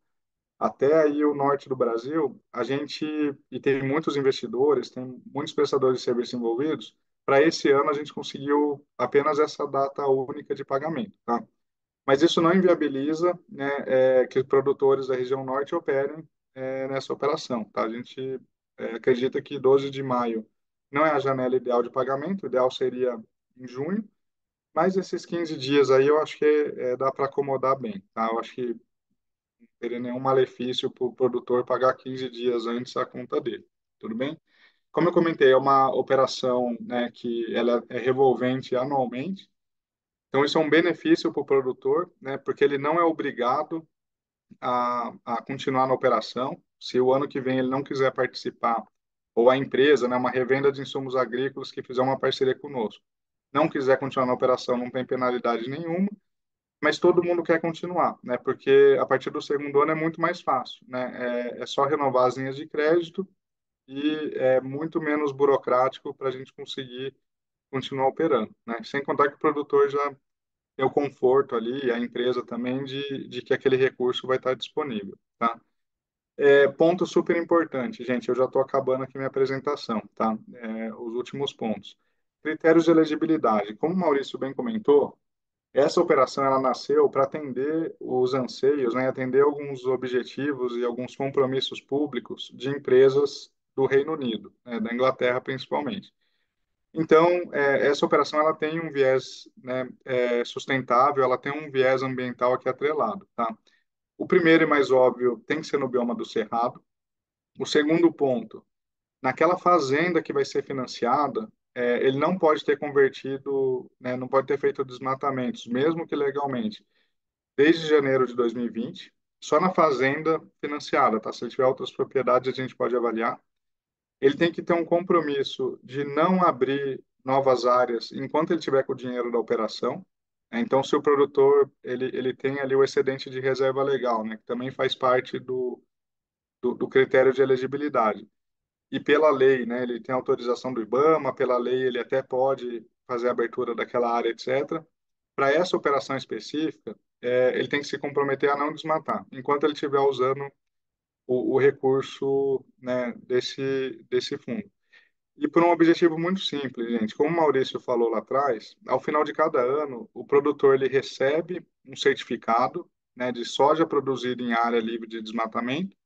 Speaker 5: até aí o norte do Brasil, a gente, e tem muitos investidores, tem muitos prestadores de serviço envolvidos, para esse ano a gente conseguiu apenas essa data única de pagamento, tá? Mas isso não inviabiliza, né, que os produtores da região norte operem nessa operação, tá? A gente acredita que 12 de maio não é a janela ideal de pagamento, o ideal seria em junho, mas esses 15 dias aí eu acho que dá para acomodar bem, tá? Eu acho que não teria nenhum malefício para o produtor pagar 15 dias antes a conta dele, tudo bem? Como eu comentei, é uma operação, né, que ela é revolvente anualmente, então isso é um benefício para o produtor, né, porque ele não é obrigado a continuar na operação. Se o ano que vem ele não quiser participar, ou a empresa, né, uma revenda de insumos agrícolas que fizer uma parceria conosco, não quiser continuar na operação, não tem penalidade nenhuma, mas todo mundo quer continuar, né? Porque a partir do segundo ano é muito mais fácil, né? É só renovar as linhas de crédito e é muito menos burocrático para a gente conseguir continuar operando, né? Sem contar que o produtor já tem o conforto ali, e a empresa também, de que aquele recurso vai estar disponível, tá? Ponto super importante, gente, eu já estou acabando aqui minha apresentação, tá? Os últimos pontos. Critérios de elegibilidade. Como o Maurício bem comentou, essa operação ela nasceu para atender os anseios, né, atender alguns objetivos e alguns compromissos públicos de empresas do Reino Unido, né, da Inglaterra principalmente. Então, essa operação ela tem um viés, né, sustentável, ela tem um viés ambiental aqui atrelado, tá? O primeiro e mais óbvio tem que ser no bioma do Cerrado. O segundo ponto, naquela fazenda que vai ser financiada, ele não pode ter convertido, né, não pode ter feito desmatamentos, mesmo que legalmente, desde janeiro de 2020, só na fazenda financiada, tá? Se ele tiver outras propriedades, a gente pode avaliar. Ele tem que ter um compromisso de não abrir novas áreas enquanto ele tiver com o dinheiro da operação. Então, se o produtor ele tem ali o excedente de reserva legal, né, que também faz parte do critério de elegibilidade. E pela lei, né, ele tem autorização do IBAMA, pela lei ele até pode fazer a abertura daquela área, etc. Para essa operação específica, ele tem que se comprometer a não desmatar, enquanto ele estiver usando o recurso, né, desse fundo. E por um objetivo muito simples, gente. Como o Maurício falou lá atrás, ao final de cada ano, o produtor ele recebe um certificado, né, de soja produzida em área livre de desmatamento,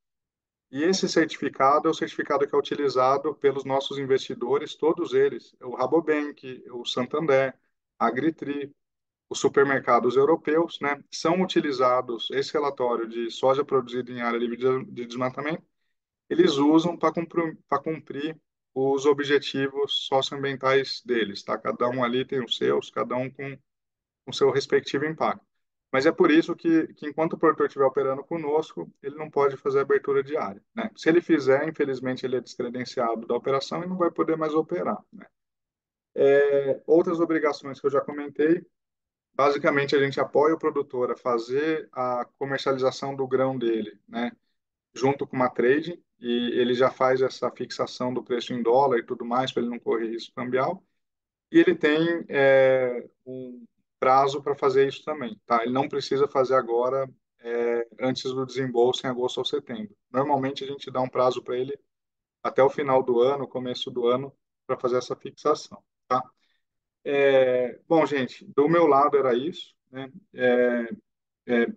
Speaker 5: e esse certificado é o certificado que é utilizado pelos nossos investidores, todos eles, o Rabobank, o Santander, a Agritri, os supermercados europeus, né, são utilizados esse relatório de soja produzida em área livre de desmatamento, eles usam para cumprir os objetivos socioambientais deles, tá? Cada um ali tem os seus, cada um com o seu respectivo impacto. Mas é por isso que enquanto o produtor estiver operando conosco, ele não pode fazer abertura de área, né? Se ele fizer, infelizmente, ele é descredenciado da operação e não vai poder mais operar, né? Outras obrigações que eu já comentei, basicamente a gente apoia o produtor a fazer a comercialização do grão dele, né? Junto com uma trade, e ele já faz essa fixação do preço em dólar e tudo mais, para ele não correr risco cambial. E ele tem um prazo para fazer isso também, tá? Ele não precisa fazer agora, antes do desembolso em agosto ou setembro. Normalmente a gente dá um prazo para ele até o final do ano, começo do ano, para fazer essa fixação, tá? Bom, gente, do meu lado era isso, né?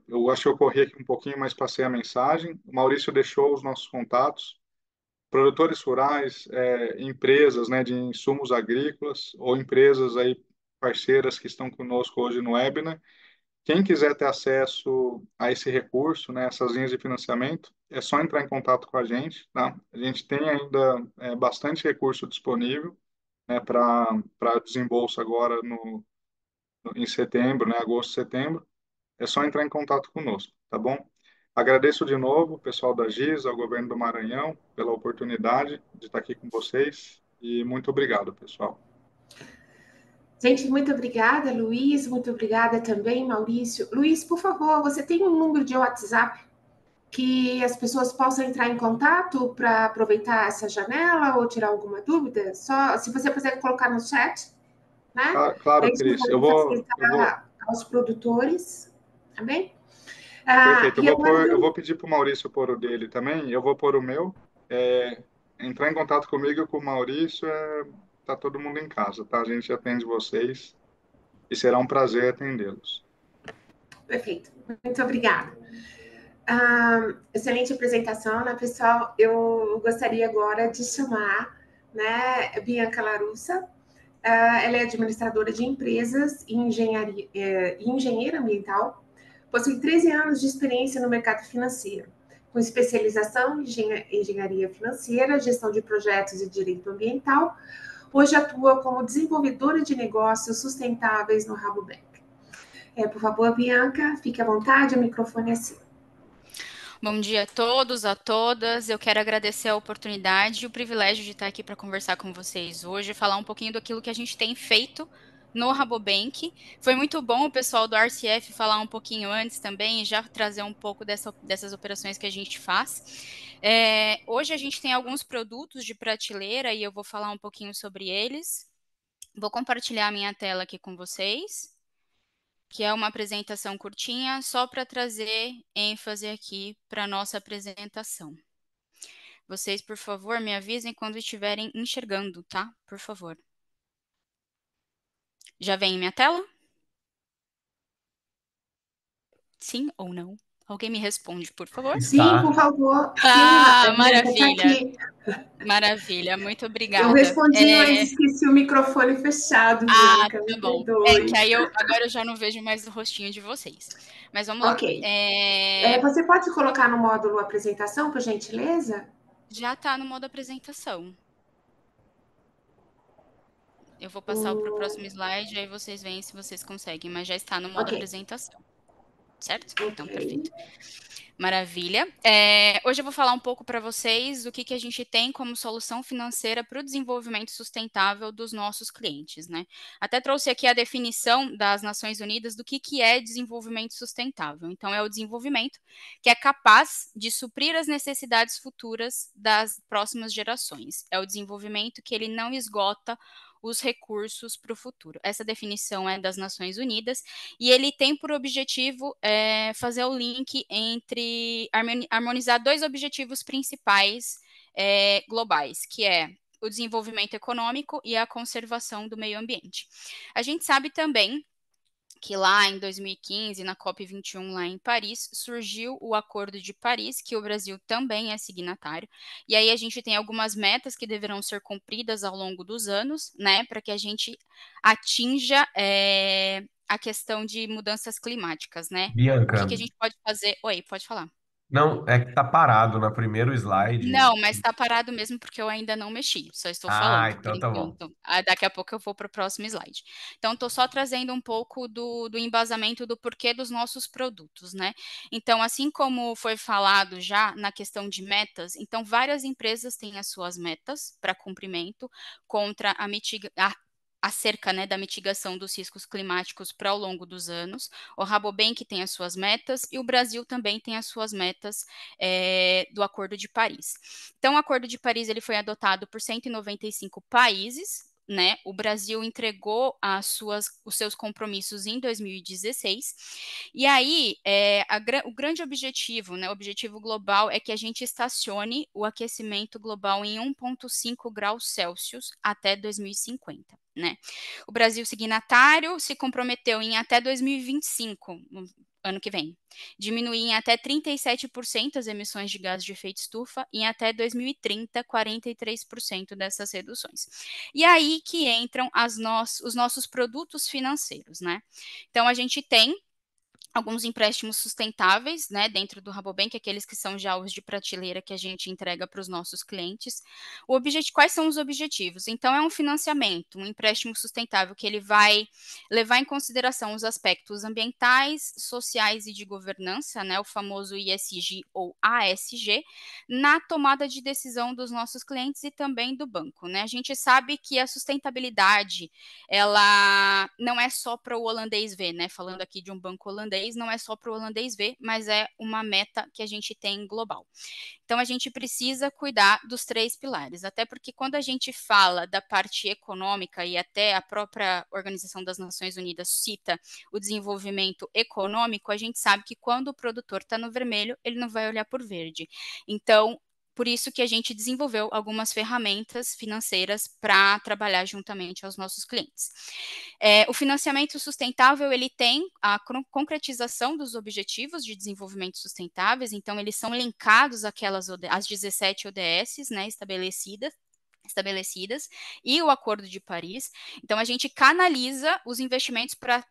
Speaker 5: Eu acho que eu corri aqui um pouquinho, mas passei a mensagem. O Maurício deixou os nossos contatos. Produtores rurais, empresas, né, de insumos agrícolas ou empresas aí parceiras que estão conosco hoje no webinar. Quem quiser ter acesso a esse recurso, né, essas linhas de financiamento, é só entrar em contato com a gente, tá? A gente tem ainda bastante recurso disponível, né, para desembolso agora em setembro, né, agosto, setembro. É só entrar em contato conosco, tá bom? Agradeço de novo o pessoal da GIS, ao governo do Maranhão, pela oportunidade de estar aqui com vocês e muito obrigado, pessoal.
Speaker 1: Gente, muito obrigada, Luiz, muito obrigada também, Maurício. Luiz, por favor, você tem um número de WhatsApp que as pessoas possam entrar em contato para aproveitar essa janela ou tirar alguma dúvida? Só se você puder colocar no chat, né?
Speaker 5: Claro,
Speaker 1: Isso
Speaker 5: Cris,
Speaker 1: vai facilitar aos produtores, tá bem?
Speaker 5: perfeito,
Speaker 1: E agora
Speaker 5: eu vou pedir para o Maurício pôr o dele também, eu vou pôr o meu. Entrar em contato comigo e com o Maurício, tá todo mundo em casa, tá? A gente atende vocês e será um prazer atendê-los.
Speaker 1: perfeito, muito obrigada. Excelente apresentação, né, pessoal? Eu gostaria agora de chamar, né, Bianca Larussa. Ela é administradora de empresas e engenheira ambiental. Possui 13 anos de experiência no mercado financeiro, com especialização em engenharia financeira, gestão de projetos e direito ambiental. Hoje atua como desenvolvedora de negócios sustentáveis no Rabobank. Por favor, Bianca, fique à vontade, o microfone é seu.
Speaker 6: Bom dia a todos, a todas. Eu quero agradecer a oportunidade e o privilégio de estar aqui para conversar com vocês hoje, falar um pouquinho daquilo que a gente tem feito no Rabobank. Foi muito bom o pessoal do RCF falar um pouquinho antes também e já trazer um pouco dessas operações que a gente faz. Hoje a gente tem alguns produtos de prateleira e eu vou falar um pouquinho sobre eles. Vou compartilhar a minha tela aqui com vocês, que é uma apresentação curtinha, só para trazer ênfase aqui para a nossa apresentação. Vocês, por favor, me avisem quando estiverem enxergando, tá? Por favor. Já vem em minha tela? Sim ou não? Alguém me responde, por favor?
Speaker 1: Sim, por favor.
Speaker 6: Ah,
Speaker 1: Sim,
Speaker 6: maravilha.
Speaker 1: tá aqui.
Speaker 6: Maravilha, muito obrigada.
Speaker 1: Eu respondi, mas esqueci o microfone fechado, Bianca.
Speaker 6: Tá
Speaker 1: Me
Speaker 6: bom.
Speaker 1: perdoe.
Speaker 6: Que aí agora eu já não vejo mais o rostinho de vocês. Mas vamos lá.
Speaker 1: Ok. Você pode colocar no módulo apresentação, por gentileza?
Speaker 6: Já está no modo apresentação. Eu vou passar para o próximo slide, aí vocês veem se vocês conseguem, mas já está no modo apresentação. Certo? Então, perfeito. Maravilha. Hoje eu vou falar um pouco para vocês do que a gente tem como solução financeira para o desenvolvimento sustentável dos nossos clientes, né? Até trouxe aqui a definição das Nações Unidas do que é desenvolvimento sustentável. Então, é o desenvolvimento que é capaz de suprir as necessidades futuras das próximas gerações. É o desenvolvimento que ele não esgota os recursos para o futuro. Essa definição é das Nações Unidas e ele tem por objetivo fazer o link entre harmonizar dois objetivos principais globais, que é o desenvolvimento econômico e a conservação do meio ambiente. A gente sabe também que lá em 2015, na COP21 lá em Paris, surgiu o Acordo de Paris, que o Brasil também é signatário, e aí a gente tem algumas metas que deverão ser cumpridas ao longo dos anos, né, para que a gente atinja a questão de mudanças climáticas, né? O que
Speaker 7: Bianca,
Speaker 6: que a gente pode fazer? Oi, pode falar.
Speaker 7: não, é que tá parado no primeiro slide.
Speaker 6: Não, mas está parado mesmo porque eu ainda não mexi, só estou
Speaker 7: Ah,
Speaker 6: falando por
Speaker 7: então tá bom.
Speaker 6: enquanto. Daqui a pouco eu vou para o próximo slide. Então, estou só trazendo um pouco do embasamento do porquê dos nossos produtos, né? Então, assim como foi falado já na questão de metas, então várias empresas têm as suas metas para cumprimento contra acerca, né, da mitigação dos riscos climáticos para ao longo dos anos. O Rabobank tem as suas metas e o Brasil também tem as suas metas do Acordo de Paris. Então, o Acordo de Paris ele foi adotado por 195 países, né? O Brasil entregou os seus compromissos em 2016. E aí, o grande objetivo, né, o objetivo global é que a gente estacione o aquecimento global em 1,5 graus Celsius até 2050. Né? O Brasil signatário se comprometeu em até 2025, no ano que vem, diminuir em até 37% as emissões de gases de efeito estufa e em até 2030, 43% dessas reduções. E aí que entram os nossos produtos financeiros, né? Então, a gente tem alguns empréstimos sustentáveis, né, dentro do Rabobank, aqueles que são já os de prateleira que a gente entrega para os nossos clientes. Quais são os objetivos? Então, é um financiamento, um empréstimo sustentável que ele vai levar em consideração os aspectos ambientais, sociais e de governança, né, o famoso ISG ou ASG, na tomada de decisão dos nossos clientes e também do banco, né? A gente sabe que a sustentabilidade, ela não é só para o holandês ver, né? Falando aqui de um banco holandês, não é só para o holandês ver, mas é uma meta que a gente tem global. Então, a gente precisa cuidar dos 3 pilares, até porque quando a gente fala da parte econômica e até a própria Organização das Nações Unidas cita o desenvolvimento econômico, a gente sabe que quando o produtor está no vermelho, ele não vai olhar por verde. Então, por isso que a gente desenvolveu algumas ferramentas financeiras para trabalhar juntamente aos nossos clientes. O financiamento sustentável, ele tem a concretização dos objetivos de desenvolvimento sustentáveis, então eles são linkados às 17 ODS, né, estabelecidas, e o Acordo de Paris. Então, a gente canaliza os investimentos para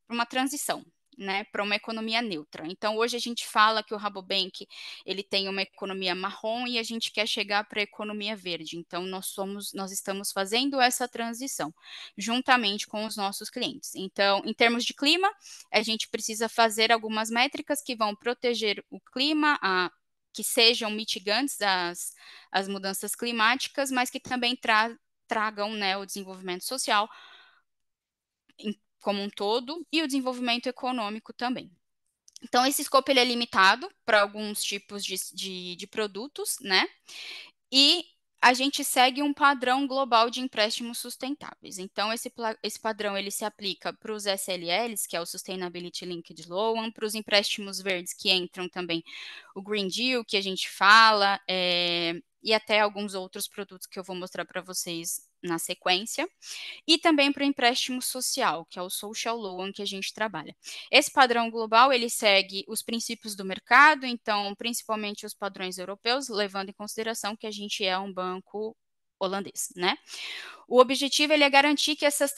Speaker 6: uma transição, né, para uma economia neutra. Então, hoje a gente fala que o Rabobank ele tem uma economia marrom e a gente quer chegar para a economia verde. Então, nós estamos fazendo essa transição juntamente com os nossos clientes. Então, em termos de clima, a gente precisa fazer algumas métricas que vão proteger o clima, que sejam mitigantes às mudanças climáticas, mas que também tragam, né, o desenvolvimento social como um todo e o desenvolvimento econômico também. Então, esse escopo ele é limitado para alguns tipos de produtos, né? E a gente segue um padrão global de empréstimos sustentáveis. Então, esse padrão ele se aplica para os SLLs, que é o Sustainability Linked Loan, para os empréstimos verdes que entram também o Green Deal, que a gente fala, e até alguns outros produtos que eu vou mostrar para vocês na sequência, e também para o empréstimo social, que é o social loan que a gente trabalha. Esse padrão global, ele segue os princípios do mercado, então, principalmente os padrões europeus, levando em consideração que a gente é um banco holandês, né? O objetivo ele é garantir que essas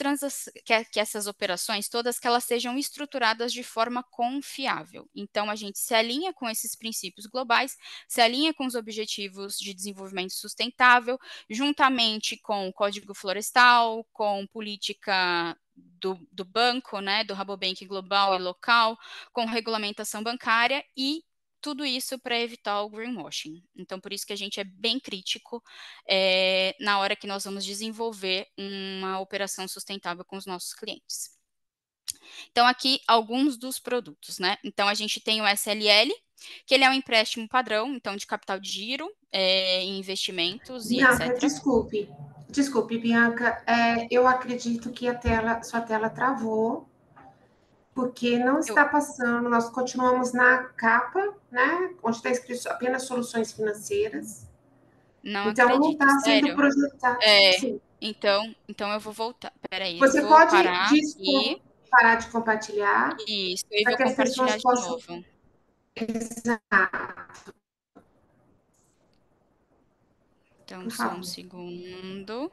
Speaker 6: operações todas que elas sejam estruturadas de forma confiável. Então, a gente se alinha com esses princípios globais, se alinha com os objetivos de desenvolvimento sustentável, juntamente com o Código Florestal, com política do banco, né, do Rabobank global e local, com regulamentação bancária e tudo isso para evitar o greenwashing. Então, por isso que a gente é bem crítico na hora que nós vamos desenvolver uma operação sustentável com os nossos clientes. Então, aqui, alguns dos produtos, né? Então, a gente tem o SLL, que ele é um empréstimo padrão, então, de capital de giro, em investimentos e
Speaker 1: Bianca,
Speaker 6: etc.
Speaker 1: desculpe, Bianca, eu acredito que sua tela travou, porque não está passando, nós continuamos na capa, né, onde está escrito apenas soluções financeiras.
Speaker 6: Não
Speaker 1: Então, não
Speaker 6: acredito,
Speaker 1: está sendo
Speaker 6: sério?
Speaker 1: projetado. Sim.
Speaker 6: Então eu vou voltar. Peraí, eu
Speaker 1: Você
Speaker 6: vou
Speaker 1: pode
Speaker 6: parar aqui.
Speaker 1: parar de compartilhar,
Speaker 6: Isso, e
Speaker 1: para
Speaker 6: vou
Speaker 1: que as pessoas
Speaker 6: compartilhar de
Speaker 1: possam.
Speaker 6: novo.
Speaker 1: Exato,
Speaker 6: Então,
Speaker 1: por
Speaker 6: só um
Speaker 1: favor.
Speaker 6: segundo.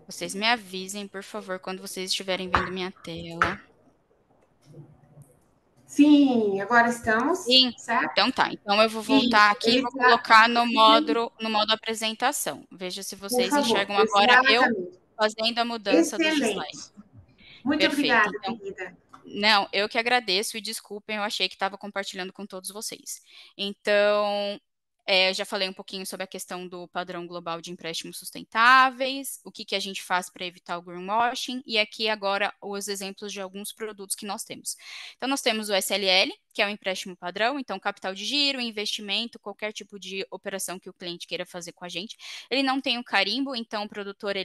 Speaker 6: Vocês me avisem, por favor, quando vocês estiverem vendo minha tela.
Speaker 1: Sim, agora estamos,
Speaker 6: Sim,
Speaker 1: certo?
Speaker 6: então tá. Então eu vou
Speaker 1: Isso,
Speaker 6: voltar aqui e vou colocar no
Speaker 1: exatamente,
Speaker 6: modo apresentação. Veja se
Speaker 1: por
Speaker 6: vocês
Speaker 1: favor,
Speaker 6: enxergam agora eu
Speaker 1: exatamente.
Speaker 6: fazendo a mudança dos
Speaker 1: Excelente.
Speaker 6: slides.
Speaker 1: Muito
Speaker 6: Perfeito.
Speaker 1: obrigada,
Speaker 6: Então,
Speaker 1: querida.
Speaker 6: não, eu que agradeço e desculpem, eu achei que estava compartilhando com todos vocês. Então, eu já falei um pouquinho sobre a questão do padrão global de empréstimos sustentáveis, o que a gente faz para evitar o greenwashing, e aqui agora os exemplos de alguns produtos que nós temos. Então, nós temos o SLL, que é o empréstimo padrão, então capital de giro, investimento, qualquer tipo de operação que o cliente queira fazer com a gente. Ele não tem o carimbo, então o produtor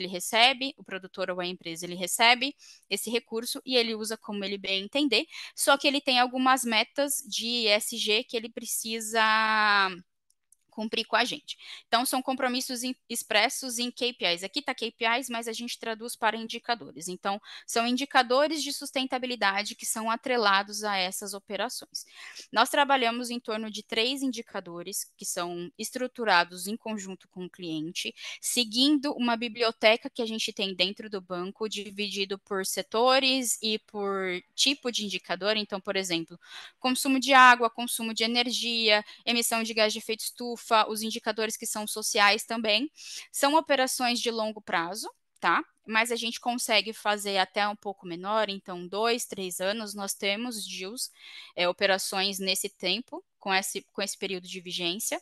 Speaker 6: o produtor ou a empresa ele recebe esse recurso e ele usa como ele bem entender, só que ele tem algumas metas de ESG que ele precisa cumprir com a gente. Então, são compromissos expressos em KPIs. Aqui está KPIs, mas a gente traduz para indicadores. Então, são indicadores de sustentabilidade que são atrelados a essas operações. Nós trabalhamos em torno de 3 indicadores que são estruturados em conjunto com o cliente, seguindo uma biblioteca que a gente tem dentro do banco, dividido por setores e por tipo de indicador. Então, por exemplo, consumo de água, consumo de energia, emissão de gás de efeito estufa, os indicadores que são sociais também. São operações de longo prazo, tá? Mas a gente consegue fazer até um pouco menor, então 2, 3 anos, nós temos deals, operações nesse tempo, com esse período de vigência,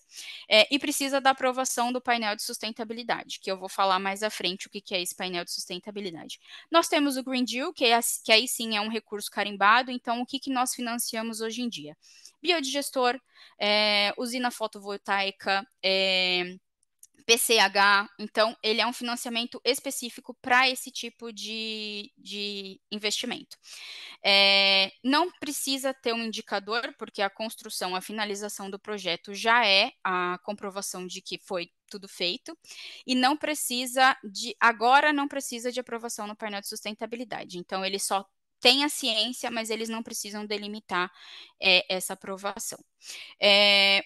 Speaker 6: e precisa da aprovação do painel de sustentabilidade, que eu vou falar mais à frente o que é esse painel de sustentabilidade. Nós temos o Green Deal, que aí sim é um recurso carimbado, então o que nós financiamos hoje em dia? Biodigestor, usina fotovoltaica, PCH, então ele é um financiamento específico para esse tipo de investimento. Não precisa ter um indicador, porque a construção, a finalização do projeto já é a comprovação de que foi tudo feito, e agora não precisa de aprovação no painel de sustentabilidade. Então, ele só tem a ciência, mas eles não precisam delimitar essa aprovação.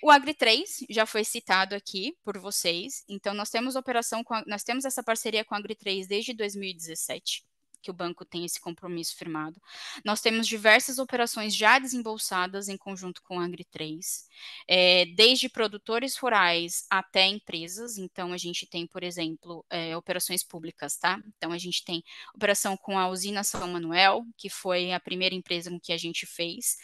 Speaker 6: O Agri 3 já foi citado aqui por vocês, então nós temos nós temos essa parceria com a Agri 3 desde 2017, que o banco tem esse compromisso firmado. Nós temos diversas operações já desembolsadas em conjunto com a Agri 3, desde produtores rurais até empresas. Então, a gente tem, por exemplo, operações públicas, tá? Então, a gente tem operação com a usina São Manuel, que foi a primeira empresa com que a gente fez,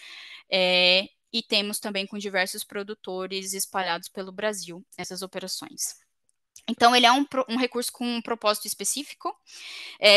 Speaker 6: e temos também com diversos produtores espalhados pelo Brasil essas operações. Então, ele é um recurso com um propósito específico.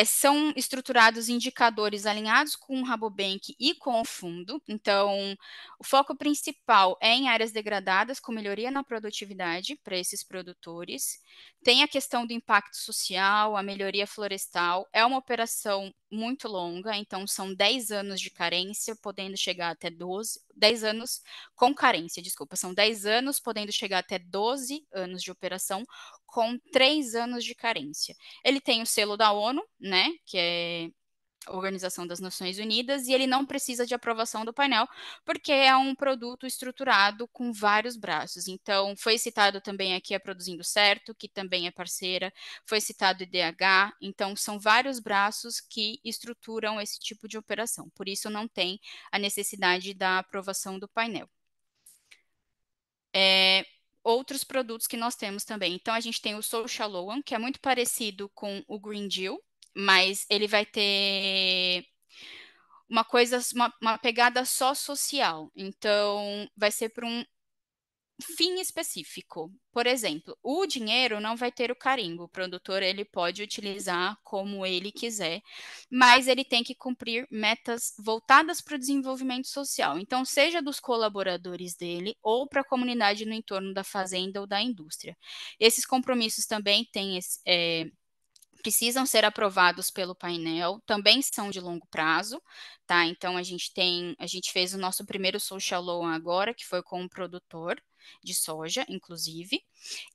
Speaker 6: São estruturados indicadores alinhados com o Rabobank e com o fundo. Então, o foco principal é em áreas degradadas, com melhoria na produtividade para esses produtores. Tem a questão do impacto social, a melhoria florestal. É uma operação muito longa, então são 10 anos de carência, podendo chegar até 12, 10 anos com carência, desculpa, são 10 anos, podendo chegar até 12 anos de operação, com 3 anos de carência. Ele tem o selo da ONU, né, que é a Organização das Nações Unidas, e ele não precisa de aprovação do painel, porque é um produto estruturado com vários braços. Então, foi citado também aqui a Produzindo Certo, que também é parceira, foi citado o IDH, então são vários braços que estruturam esse tipo de operação, por isso não tem a necessidade da aprovação do painel. Outros produtos que nós temos também. Então, a gente tem o Social Loan, que é muito parecido com o Green Deal, mas ele vai ter uma pegada só social. Então, vai ser para um fim específico. Por exemplo, o dinheiro não vai ter o carimbo. O produtor ele pode utilizar como ele quiser, mas ele tem que cumprir metas voltadas para o desenvolvimento social. Então, seja dos colaboradores dele ou para a comunidade no entorno da fazenda ou da indústria. Esses compromissos também têm precisam ser aprovados pelo painel, também são de longo prazo, tá? Então a gente fez o nosso primeiro social loan agora, que foi com um produtor de soja, inclusive,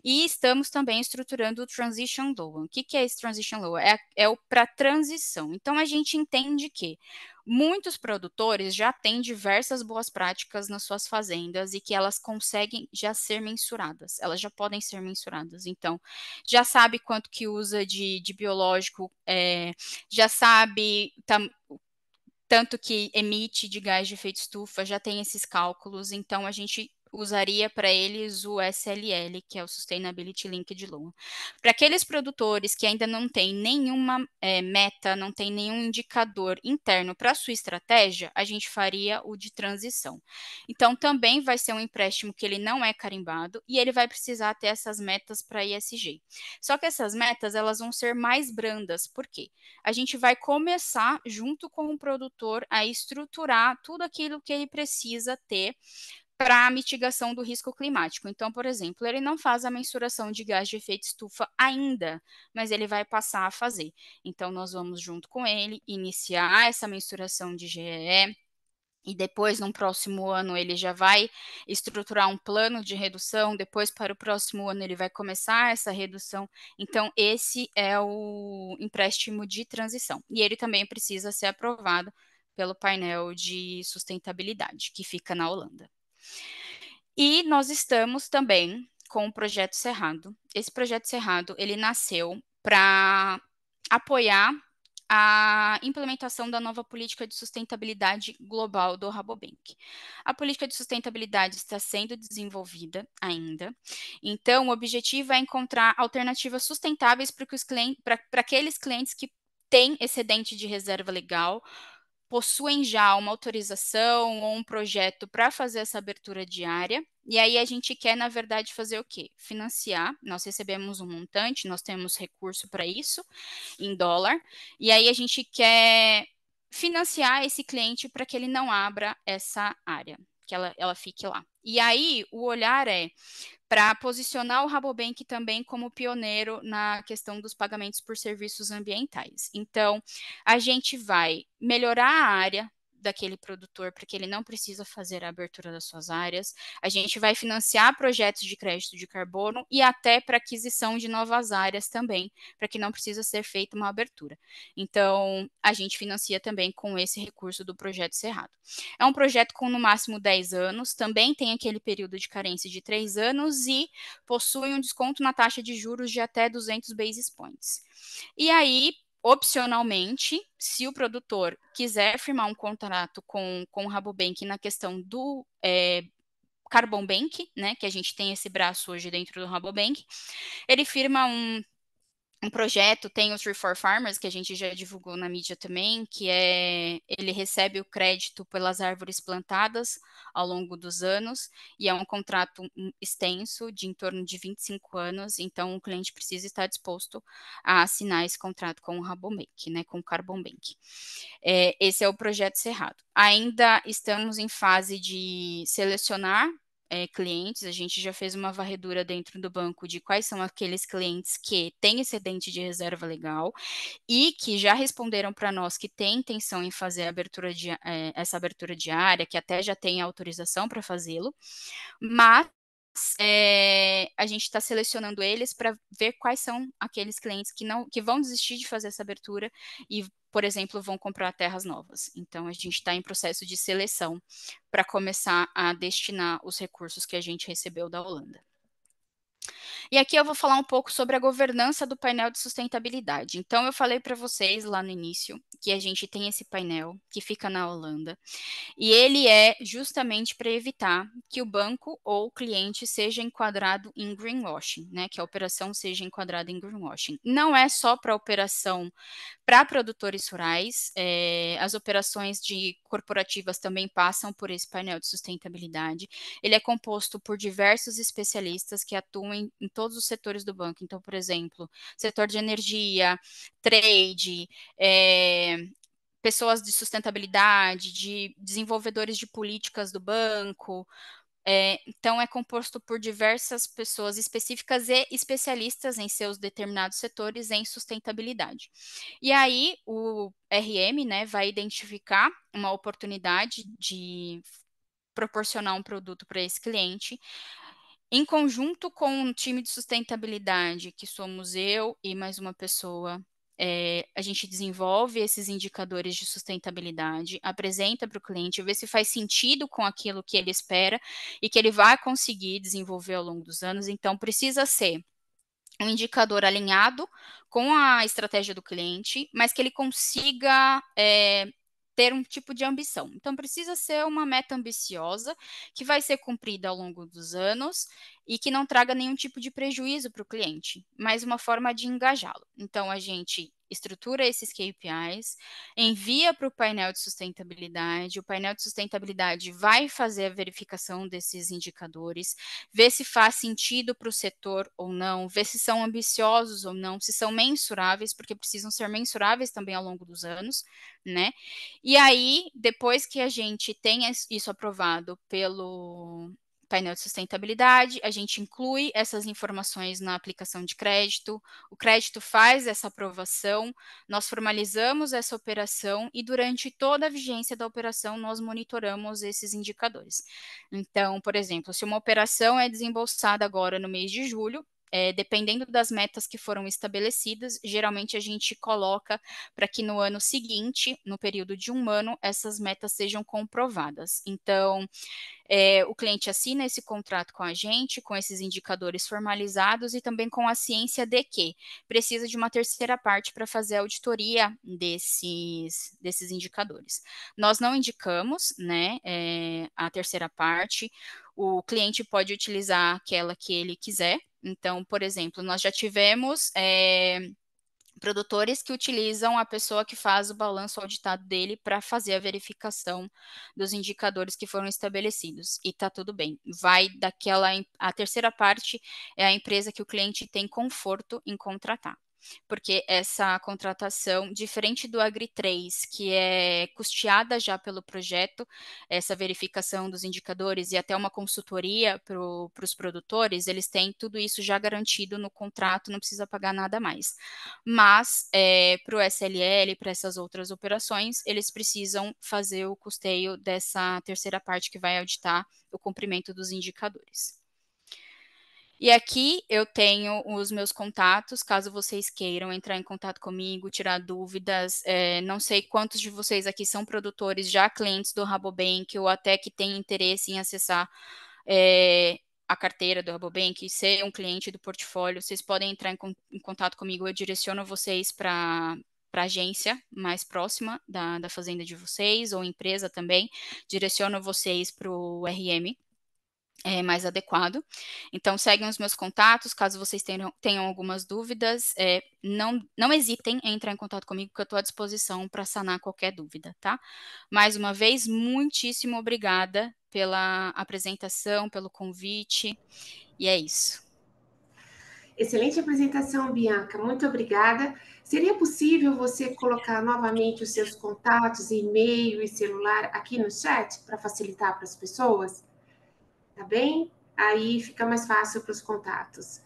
Speaker 6: e estamos também estruturando o Transition Loan. O que é esse Transition Loan? É o para transição. Então a gente entende que Muitos produtores já têm diversas boas práticas nas suas fazendas e que elas conseguem já ser mensuradas, elas já podem ser mensuradas. Então, já sabe quanto que usa de biológico, já sabe tanto que emite de gás de efeito estufa, já tem esses cálculos, então a gente usaria para eles o SLL, que é o Sustainability Linked Loan. Para aqueles produtores que ainda não têm nenhuma meta, não tem nenhum indicador interno para a sua estratégia, a gente faria o de transição. Então, também vai ser um empréstimo que ele não é carimbado e ele vai precisar ter essas metas para ESG. Só que essas metas, elas vão ser mais brandas, por quê? A gente vai começar, junto com o produtor, a estruturar tudo aquilo que ele precisa ter para a mitigação do risco climático. Então, por exemplo, ele não faz a mensuração de gás de efeito estufa ainda, mas ele vai passar a fazer. Então, nós vamos, junto com ele, iniciar essa mensuração de GEE, e depois, no próximo ano, ele já vai estruturar um plano de redução, depois, para o próximo ano, ele vai começar essa redução. Então, esse é o empréstimo de transição. E ele também precisa ser aprovado pelo painel de sustentabilidade, que fica na Holanda. E nós estamos também com o Projeto Cerrado. Esse Projeto Cerrado, ele nasceu para apoiar a implementação da nova política de sustentabilidade global do Rabobank. A política de sustentabilidade está sendo desenvolvida ainda, então o objetivo é encontrar alternativas sustentáveis para aqueles clientes que têm excedente de reserva legal, possuem já uma autorização ou um projeto para fazer essa abertura diária, e aí a gente quer, na verdade, fazer o quê? Financiar, nós recebemos um montante, nós temos recurso para isso, em dólar, e aí a gente quer financiar esse cliente para que ele não abra essa área, que ela fique lá. E aí o olhar é para posicionar o Rabobank também como pioneiro na questão dos pagamentos por serviços ambientais. Então, a gente vai melhorar a área daquele produtor para que ele não precisa fazer a abertura das suas áreas. A gente vai financiar projetos de crédito de carbono e até para aquisição de novas áreas também, para que não precisa ser feita uma abertura. Então, a gente financia também com esse recurso do projeto Cerrado. É um projeto com no máximo 10 anos, também tem aquele período de carência de 3 anos e possui um desconto na taxa de juros de até 200 basis points. E aí, opcionalmente, se o produtor quiser firmar um contrato com o Rabobank na questão do Carbon Bank, né, que a gente tem esse braço hoje dentro do Rabobank, ele firma um projeto, tem o Tree for Farmers, que a gente já divulgou na mídia também, que ele recebe o crédito pelas árvores plantadas ao longo dos anos, e é um contrato extenso, de em torno de 25 anos, então o cliente precisa estar disposto a assinar esse contrato com o Rabobank, né, com o Carbon Bank. Esse é o projeto Cerrado. Ainda estamos em fase de selecionar clientes, a gente já fez uma varredura dentro do banco de quais são aqueles clientes que têm excedente de reserva legal e que já responderam para nós que têm intenção em fazer essa abertura diária, que até já tem autorização para fazê-lo, mas a gente está selecionando eles para ver quais são aqueles clientes que vão desistir de fazer essa abertura e, por exemplo, vão comprar terras novas. Então, a gente está em processo de seleção para começar a destinar os recursos que a gente recebeu da Holanda. E aqui eu vou falar um pouco sobre a governança do painel de sustentabilidade. Então, eu falei para vocês lá no início que a gente tem esse painel que fica na Holanda, e ele é justamente para evitar que o banco ou o cliente seja enquadrado em greenwashing, né? Que a operação seja enquadrada em greenwashing. Não é só para operação para produtores rurais, as operações corporativas também passam por esse painel de sustentabilidade. Ele é composto por diversos especialistas que atuam em todos os setores do banco. Então, por exemplo, setor de energia, trade, pessoas de sustentabilidade, de desenvolvedores de políticas do banco. Então, é composto por diversas pessoas específicas e especialistas em seus determinados setores em sustentabilidade. E aí, o RM, né, vai identificar uma oportunidade de proporcionar um produto para esse cliente, em conjunto com um time de sustentabilidade, que somos eu e mais uma pessoa a gente desenvolve esses indicadores de sustentabilidade, apresenta para o cliente, vê se faz sentido com aquilo que ele espera e que ele vai conseguir desenvolver ao longo dos anos. Então, precisa ser um indicador alinhado com a estratégia do cliente, mas que ele consiga ter um tipo de ambição. Então, precisa ser uma meta ambiciosa, que vai ser cumprida ao longo dos anos e que não traga nenhum tipo de prejuízo para o cliente, mas uma forma de engajá-lo. Então, a gente estrutura esses KPIs, envia para o painel de sustentabilidade, o painel de sustentabilidade vai fazer a verificação desses indicadores, ver se faz sentido para o setor ou não, ver se são ambiciosos ou não, se são mensuráveis, porque precisam ser mensuráveis também ao longo dos anos, né? E aí, depois que a gente tenha isso aprovado pelo painel de sustentabilidade, a gente inclui essas informações na aplicação de crédito, o crédito faz essa aprovação, nós formalizamos essa operação e durante toda a vigência da operação nós monitoramos esses indicadores. Então, por exemplo, se uma operação é desembolsada agora no mês de julho, dependendo das metas que foram estabelecidas, geralmente a gente coloca para que no ano seguinte, no período de um ano, essas metas sejam comprovadas. Então, o cliente assina esse contrato com a gente, com esses indicadores formalizados e também com a ciência de que precisa de uma terceira parte para fazer a auditoria desses indicadores. Nós não indicamos, né, a terceira parte, o cliente pode utilizar aquela que ele quiser. Então, por exemplo, nós já tivemos produtores que utilizam a pessoa que faz o balanço auditado dele para fazer a verificação dos indicadores que foram estabelecidos. E tá tudo bem. A terceira parte é a empresa que o cliente tem conforto em contratar. Porque essa contratação, diferente do Agri 3, que é custeada já pelo projeto, essa verificação dos indicadores e até uma consultoria para os produtores, eles têm tudo isso já garantido no contrato, não precisa pagar nada mais. Mas, para o SLL, para essas outras operações, eles precisam fazer o custeio dessa terceira parte que vai auditar o cumprimento dos indicadores. E aqui eu tenho os meus contatos, caso vocês queiram entrar em contato comigo, tirar dúvidas. Não sei quantos de vocês aqui são produtores, já clientes do Rabobank, ou até que têm interesse em acessar a carteira do Rabobank, ser um cliente do portfólio. Vocês podem entrar em contato comigo, eu direciono vocês para a agência mais próxima da fazenda de vocês, ou empresa também, direciono vocês para o RM. Mais adequado. Então, seguem os meus contatos, caso vocês tenham algumas dúvidas, não hesitem em entrar em contato comigo, que eu estou à disposição para sanar qualquer dúvida, tá? Mais uma vez, muitíssimo obrigada pela apresentação, pelo convite, e é isso.
Speaker 1: Excelente apresentação, Bianca, muito obrigada. Seria possível você colocar novamente os seus contatos, e-mail e celular aqui no chat, para facilitar para as pessoas? Tá bem? Aí fica mais fácil para os contatos.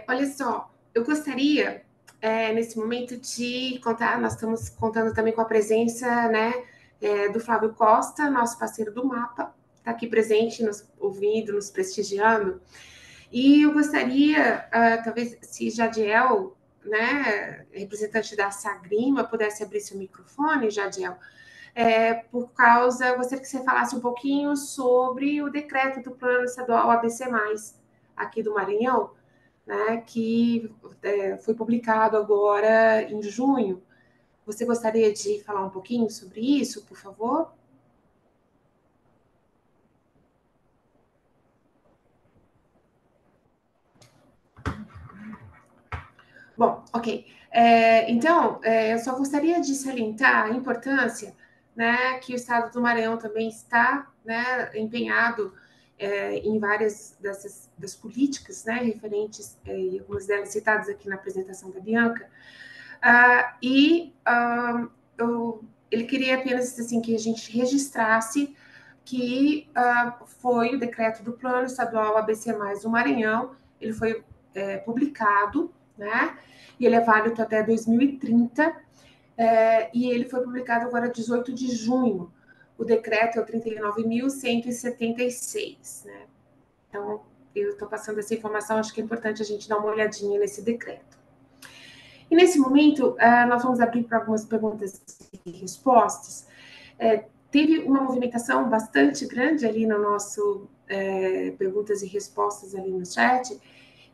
Speaker 1: Olha só, eu gostaria, nesse momento, de contar, nós estamos contando também com a presença, né, do Flávio Costa, nosso parceiro do MAPA, está aqui presente, nos ouvindo, nos prestigiando. E eu gostaria, talvez, se Jadiel, né, representante da Sagrima, pudesse abrir seu microfone, Jadiel, por causa, eu gostaria que você falasse um pouquinho sobre o decreto do Plano Estadual ABC+, aqui do Maranhão, né, que foi publicado agora em junho. Você gostaria de falar um pouquinho sobre isso, por favor? Bom, ok. Então, eu só gostaria de salientar a importância, né, que o Estado do Maranhão também está, né, empenhado em várias das políticas, né, referentes, e algumas delas citadas aqui na apresentação da Bianca. Ele queria apenas assim, que a gente registrasse que foi o decreto do Plano Estadual ABC+, do Maranhão, ele foi publicado, né? E ele é válido até 2030, e ele foi publicado agora 18 de junho. O decreto é o 39.176, né? Então, eu estou passando essa informação, acho que é importante a gente dar uma olhadinha nesse decreto. E nesse momento, nós vamos abrir para algumas perguntas e respostas. Teve uma movimentação bastante grande ali no nosso perguntas e respostas ali no chat.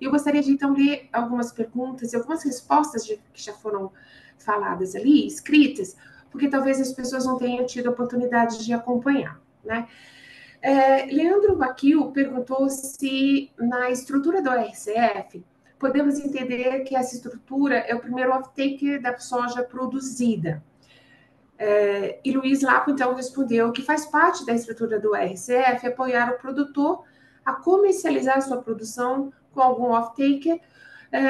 Speaker 1: E eu gostaria de, então, ler algumas perguntas e algumas respostas que já foram faladas ali, escritas, porque talvez as pessoas não tenham tido a oportunidade de acompanhar, né? Leandro Baquil perguntou se na estrutura do RCF podemos entender que essa estrutura é o primeiro off-taker da soja produzida. E Luiz Lapo, então, respondeu que faz parte da estrutura do RCF apoiar o produtor a comercializar sua produção com algum off-taker,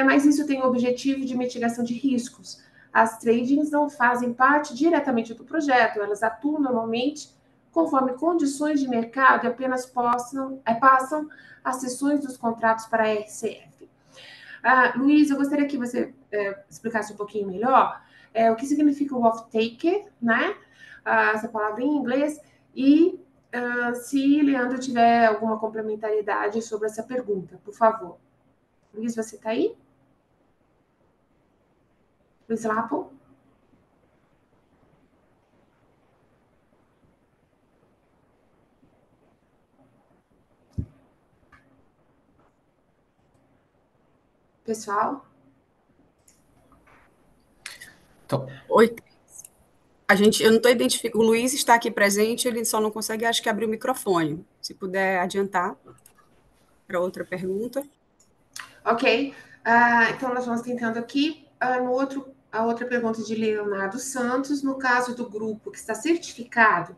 Speaker 1: mas isso tem o objetivo de mitigação de riscos. As tradings não fazem parte diretamente do projeto, elas atuam normalmente conforme condições de mercado e apenas passam as sessões dos contratos para a RCF. Luiz, eu gostaria que você explicasse um pouquinho melhor o que significa o off-taker, né? Essa palavra em inglês, e se Leandro tiver alguma complementaridade sobre essa pergunta, por favor. Luiz, você está aí? Luiz Lapo? Pessoal?
Speaker 3: Então,
Speaker 8: Oi. Eu não estou identificando. O Luiz está aqui presente, ele só não consegue, acho que, abrir o microfone. Se puder adiantar para outra pergunta.
Speaker 1: Ok. Então, nós vamos tentando aqui. A outra pergunta de Leonardo Santos, no caso do grupo que está certificado,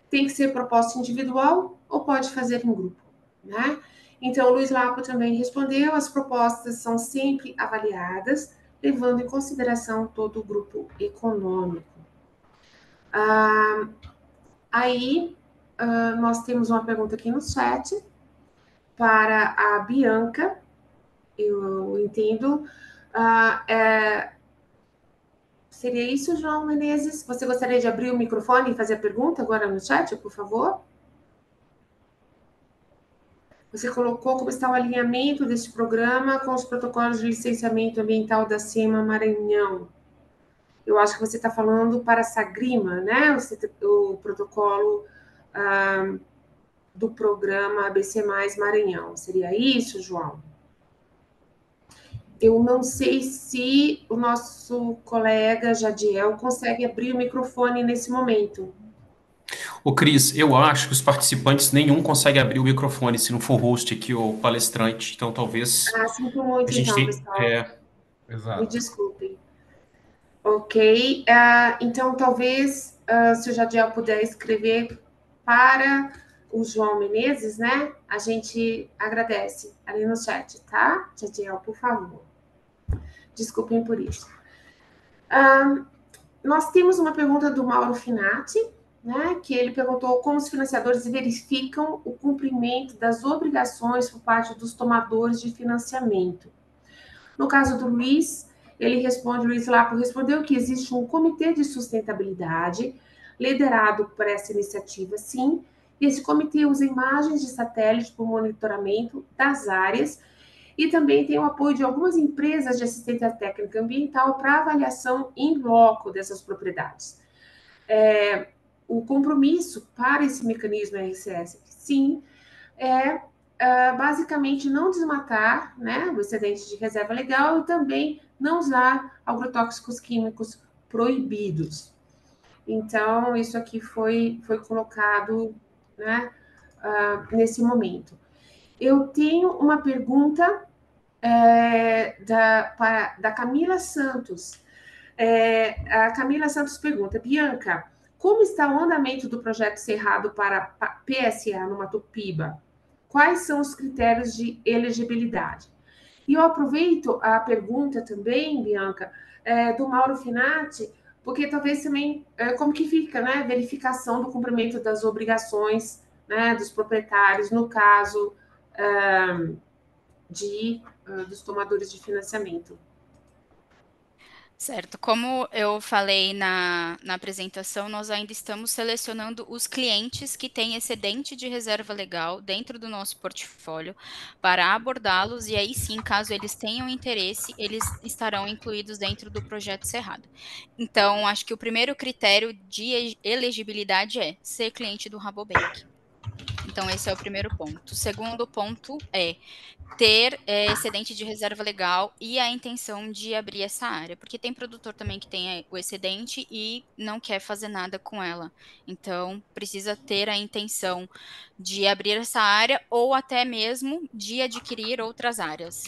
Speaker 1: tem que ser proposta individual ou pode fazer em grupo, né? Então, o Luiz Lapo também respondeu, as propostas são sempre avaliadas, levando em consideração todo o grupo econômico. Nós temos uma pergunta aqui no chat para a Bianca, eu entendo. Seria isso, João Menezes? Você gostaria de abrir o microfone e fazer a pergunta agora no chat, por favor? Você colocou como está o alinhamento desse programa com os protocolos de licenciamento ambiental da SEMA Maranhão. Eu acho que você está falando para a Sagrima, né? O protocolo do programa ABC Mais Maranhão. Seria isso, João? Eu não sei se o nosso colega Jadiel consegue abrir o microfone nesse momento.
Speaker 3: Ô, Cris, eu acho que os participantes nenhum consegue abrir o microfone se não for host aqui ou palestrante, então talvez
Speaker 1: Sinto
Speaker 3: a
Speaker 1: muito, então,
Speaker 3: gente...
Speaker 1: pessoal. Me
Speaker 7: Exato.
Speaker 1: desculpem. Ok. Então, talvez, se o Jadiel puder escrever para o João Menezes, né? A gente agradece ali no chat, tá? Jadiel, por favor. Desculpem por isso. Nós temos uma pergunta do Mauro Finati, né? Que ele perguntou como os financiadores verificam o cumprimento das obrigações por parte dos tomadores de financiamento. No caso do Luiz, Luiz Lapo respondeu que existe um comitê de sustentabilidade liderado por essa iniciativa, sim, e esse comitê usa imagens de satélite para o monitoramento das áreas e também tem o apoio de algumas empresas de assistência técnica ambiental para avaliação em loco dessas propriedades. O compromisso para esse mecanismo RCS, sim, basicamente não desmatar, né, o excedente de reserva legal e também não usar agrotóxicos químicos proibidos. Então, isso aqui foi colocado, né, nesse momento. Eu tenho uma pergunta da Camila Santos. A Camila Santos pergunta, Bianca, como está o andamento do projeto Cerrado para PSA no Matopiba? Quais são os critérios de elegibilidade? E eu aproveito a pergunta também, Bianca, do Mauro Finati, porque talvez também, como que fica, né, verificação do cumprimento das obrigações, né, dos proprietários, no caso dos tomadores de financiamento.
Speaker 6: Certo. Como eu falei na apresentação, nós ainda estamos selecionando os clientes que têm excedente de reserva legal dentro do nosso portfólio para abordá-los e aí sim, caso eles tenham interesse, eles estarão incluídos dentro do projeto Cerrado. Então, acho que o primeiro critério de elegibilidade é ser cliente do Rabobank. Então, esse é o primeiro ponto. O segundo ponto é ter excedente de reserva legal e a intenção de abrir essa área, porque tem produtor também que tem o excedente e não quer fazer nada com ela. Então, precisa ter a intenção de abrir essa área ou até mesmo de adquirir outras áreas.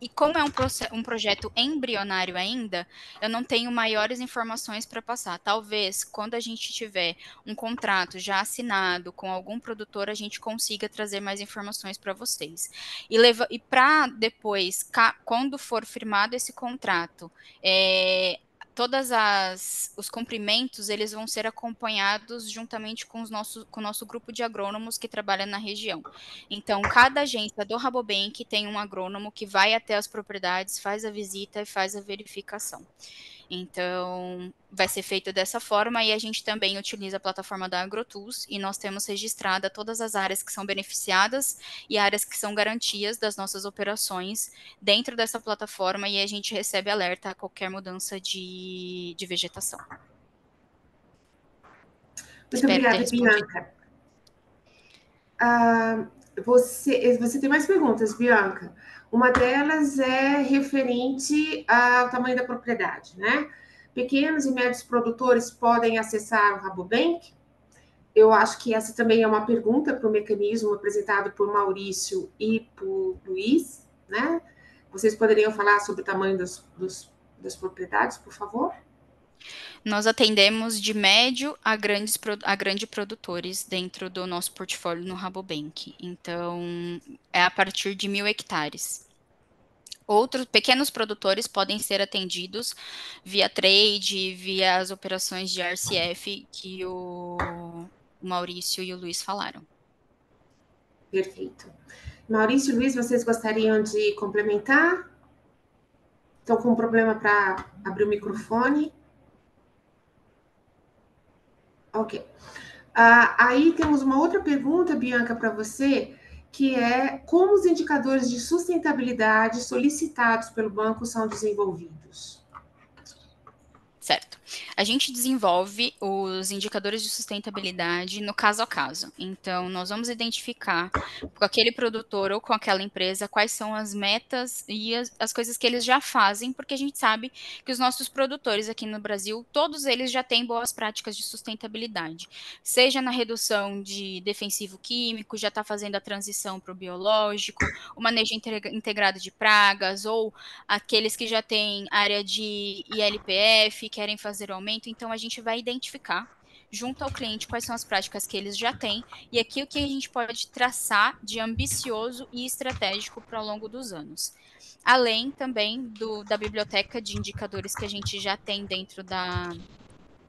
Speaker 6: E como é um projeto embrionário ainda, eu não tenho maiores informações para passar. Talvez, quando a gente tiver um contrato já assinado com algum produtor, a gente consiga trazer mais informações para vocês. E para depois, quando for firmado esse contrato, todas os cumprimentos, eles vão ser acompanhados juntamente com o nosso grupo de agrônomos que trabalha na região. Então, cada agência do Rabobank tem um agrônomo que vai até as propriedades, faz a visita e faz a verificação. Então, vai ser feito dessa forma e a gente também utiliza a plataforma da AgroTools e nós temos registrada todas as áreas que são beneficiadas e áreas que são garantias das nossas operações dentro dessa plataforma e a gente recebe alerta a qualquer mudança de vegetação.
Speaker 1: Muito obrigada, Bianca. Você tem mais perguntas, Bianca? Uma delas é referente ao tamanho da propriedade, né? Pequenos e médios produtores podem acessar o Rabobank? Eu acho que essa também é uma pergunta para o mecanismo apresentado por Maurício e por Luiz, né? Vocês poderiam falar sobre o tamanho das propriedades, por favor?
Speaker 6: Nós atendemos de médio a grande produtores dentro do nosso portfólio no Rabobank. Então, é a partir de 1.000 hectares. Outros pequenos produtores podem ser atendidos via trade, via as operações de RCF que o Maurício e o Luiz falaram.
Speaker 1: Perfeito. Maurício e Luiz, vocês gostariam de complementar? Estão com um problema para abrir o microfone? Ok. Aí temos uma outra pergunta, Bianca, para você, que é como os indicadores de sustentabilidade solicitados pelo banco são desenvolvidos?
Speaker 6: Certo. A gente desenvolve os indicadores de sustentabilidade no caso a caso. Então, nós vamos identificar com aquele produtor ou com aquela empresa quais são as metas e as coisas que eles já fazem, porque a gente sabe que os nossos produtores aqui no Brasil, todos eles já têm boas práticas de sustentabilidade. Seja na redução de defensivo químico, já está fazendo a transição para o biológico, o manejo integrado de pragas, ou aqueles que já têm área de ILPF, querem fazer o aumento, então a gente vai identificar junto ao cliente quais são as práticas que eles já têm e aqui o que a gente pode traçar de ambicioso e estratégico para ao longo dos anos. Além também da biblioteca de indicadores que a gente já tem dentro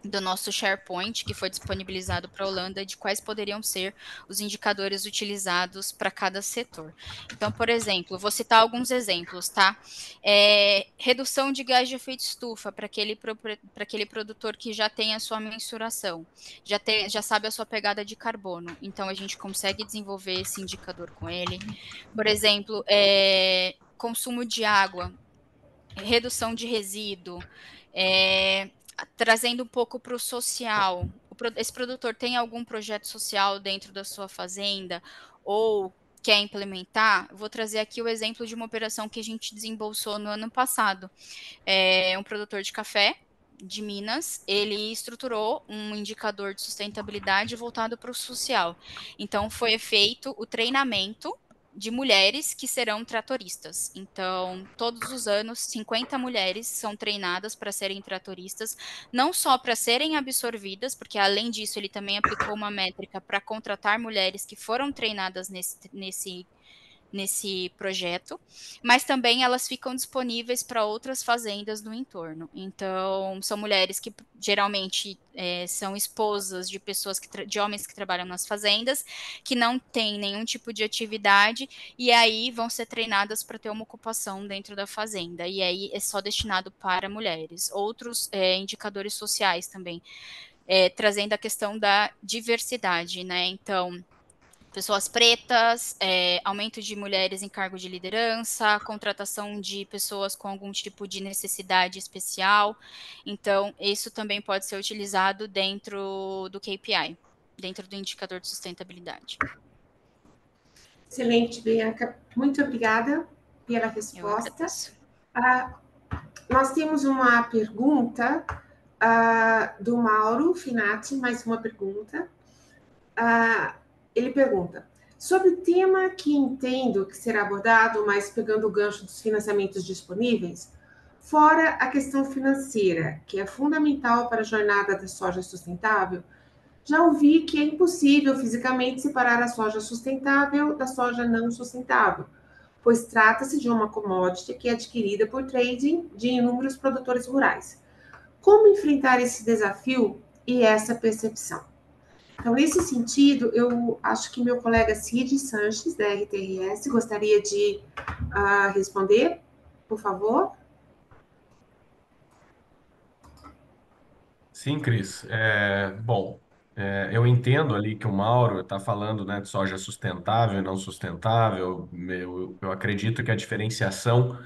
Speaker 6: do nosso SharePoint, que foi disponibilizado para a Holanda, de quais poderiam ser os indicadores utilizados para cada setor. Então, por exemplo, vou citar alguns exemplos, tá? Redução de gás de efeito estufa para aquele produtor que já tem a sua mensuração, já sabe a sua pegada de carbono. Então, a gente consegue desenvolver esse indicador com ele. Por exemplo, consumo de água, redução de resíduo, trazendo um pouco para o social. Esse produtor tem algum projeto social dentro da sua fazenda ou quer implementar? Vou trazer aqui o exemplo de uma operação que a gente desembolsou no ano passado. Um produtor de café de Minas, ele estruturou um indicador de sustentabilidade voltado para o social. Então, foi feito o treinamento de mulheres que serão tratoristas. Então, todos os anos, 50 mulheres são treinadas para serem tratoristas, não só para serem absorvidas, porque além disso, ele também aplicou uma métrica para contratar mulheres que foram treinadas nesse projeto, mas também elas ficam disponíveis para outras fazendas no entorno. Então, são mulheres que geralmente são esposas de pessoas de homens que trabalham nas fazendas, que não têm nenhum tipo de atividade, e aí vão ser treinadas para ter uma ocupação dentro da fazenda. E aí é só destinado para mulheres. Outros indicadores sociais também, trazendo a questão da diversidade, né? Então, pessoas pretas, aumento de mulheres em cargo de liderança, contratação de pessoas com algum tipo de necessidade especial. Então, isso também pode ser utilizado dentro do KPI, dentro do indicador de sustentabilidade.
Speaker 1: Excelente, Bianca. Muito obrigada pela
Speaker 6: Eu
Speaker 1: resposta.
Speaker 6: agradeço.
Speaker 1: Nós temos uma pergunta do Mauro Finati, mais uma pergunta. Ele pergunta: sobre o tema que entendo que será abordado, mas pegando o gancho dos financiamentos disponíveis, fora a questão financeira, que é fundamental para a jornada da soja sustentável, já ouvi que é impossível fisicamente separar a soja sustentável da soja não sustentável, pois trata-se de uma commodity que é adquirida por trading de inúmeros produtores rurais. Como enfrentar esse desafio e essa percepção? Então, nesse sentido, eu acho que meu colega Cid Sanches, da RTRS, gostaria de responder, por favor.
Speaker 7: Sim, Cris. Bom, eu entendo ali que o Mauro está falando, né, de soja sustentável e não sustentável. Eu acredito que a diferenciação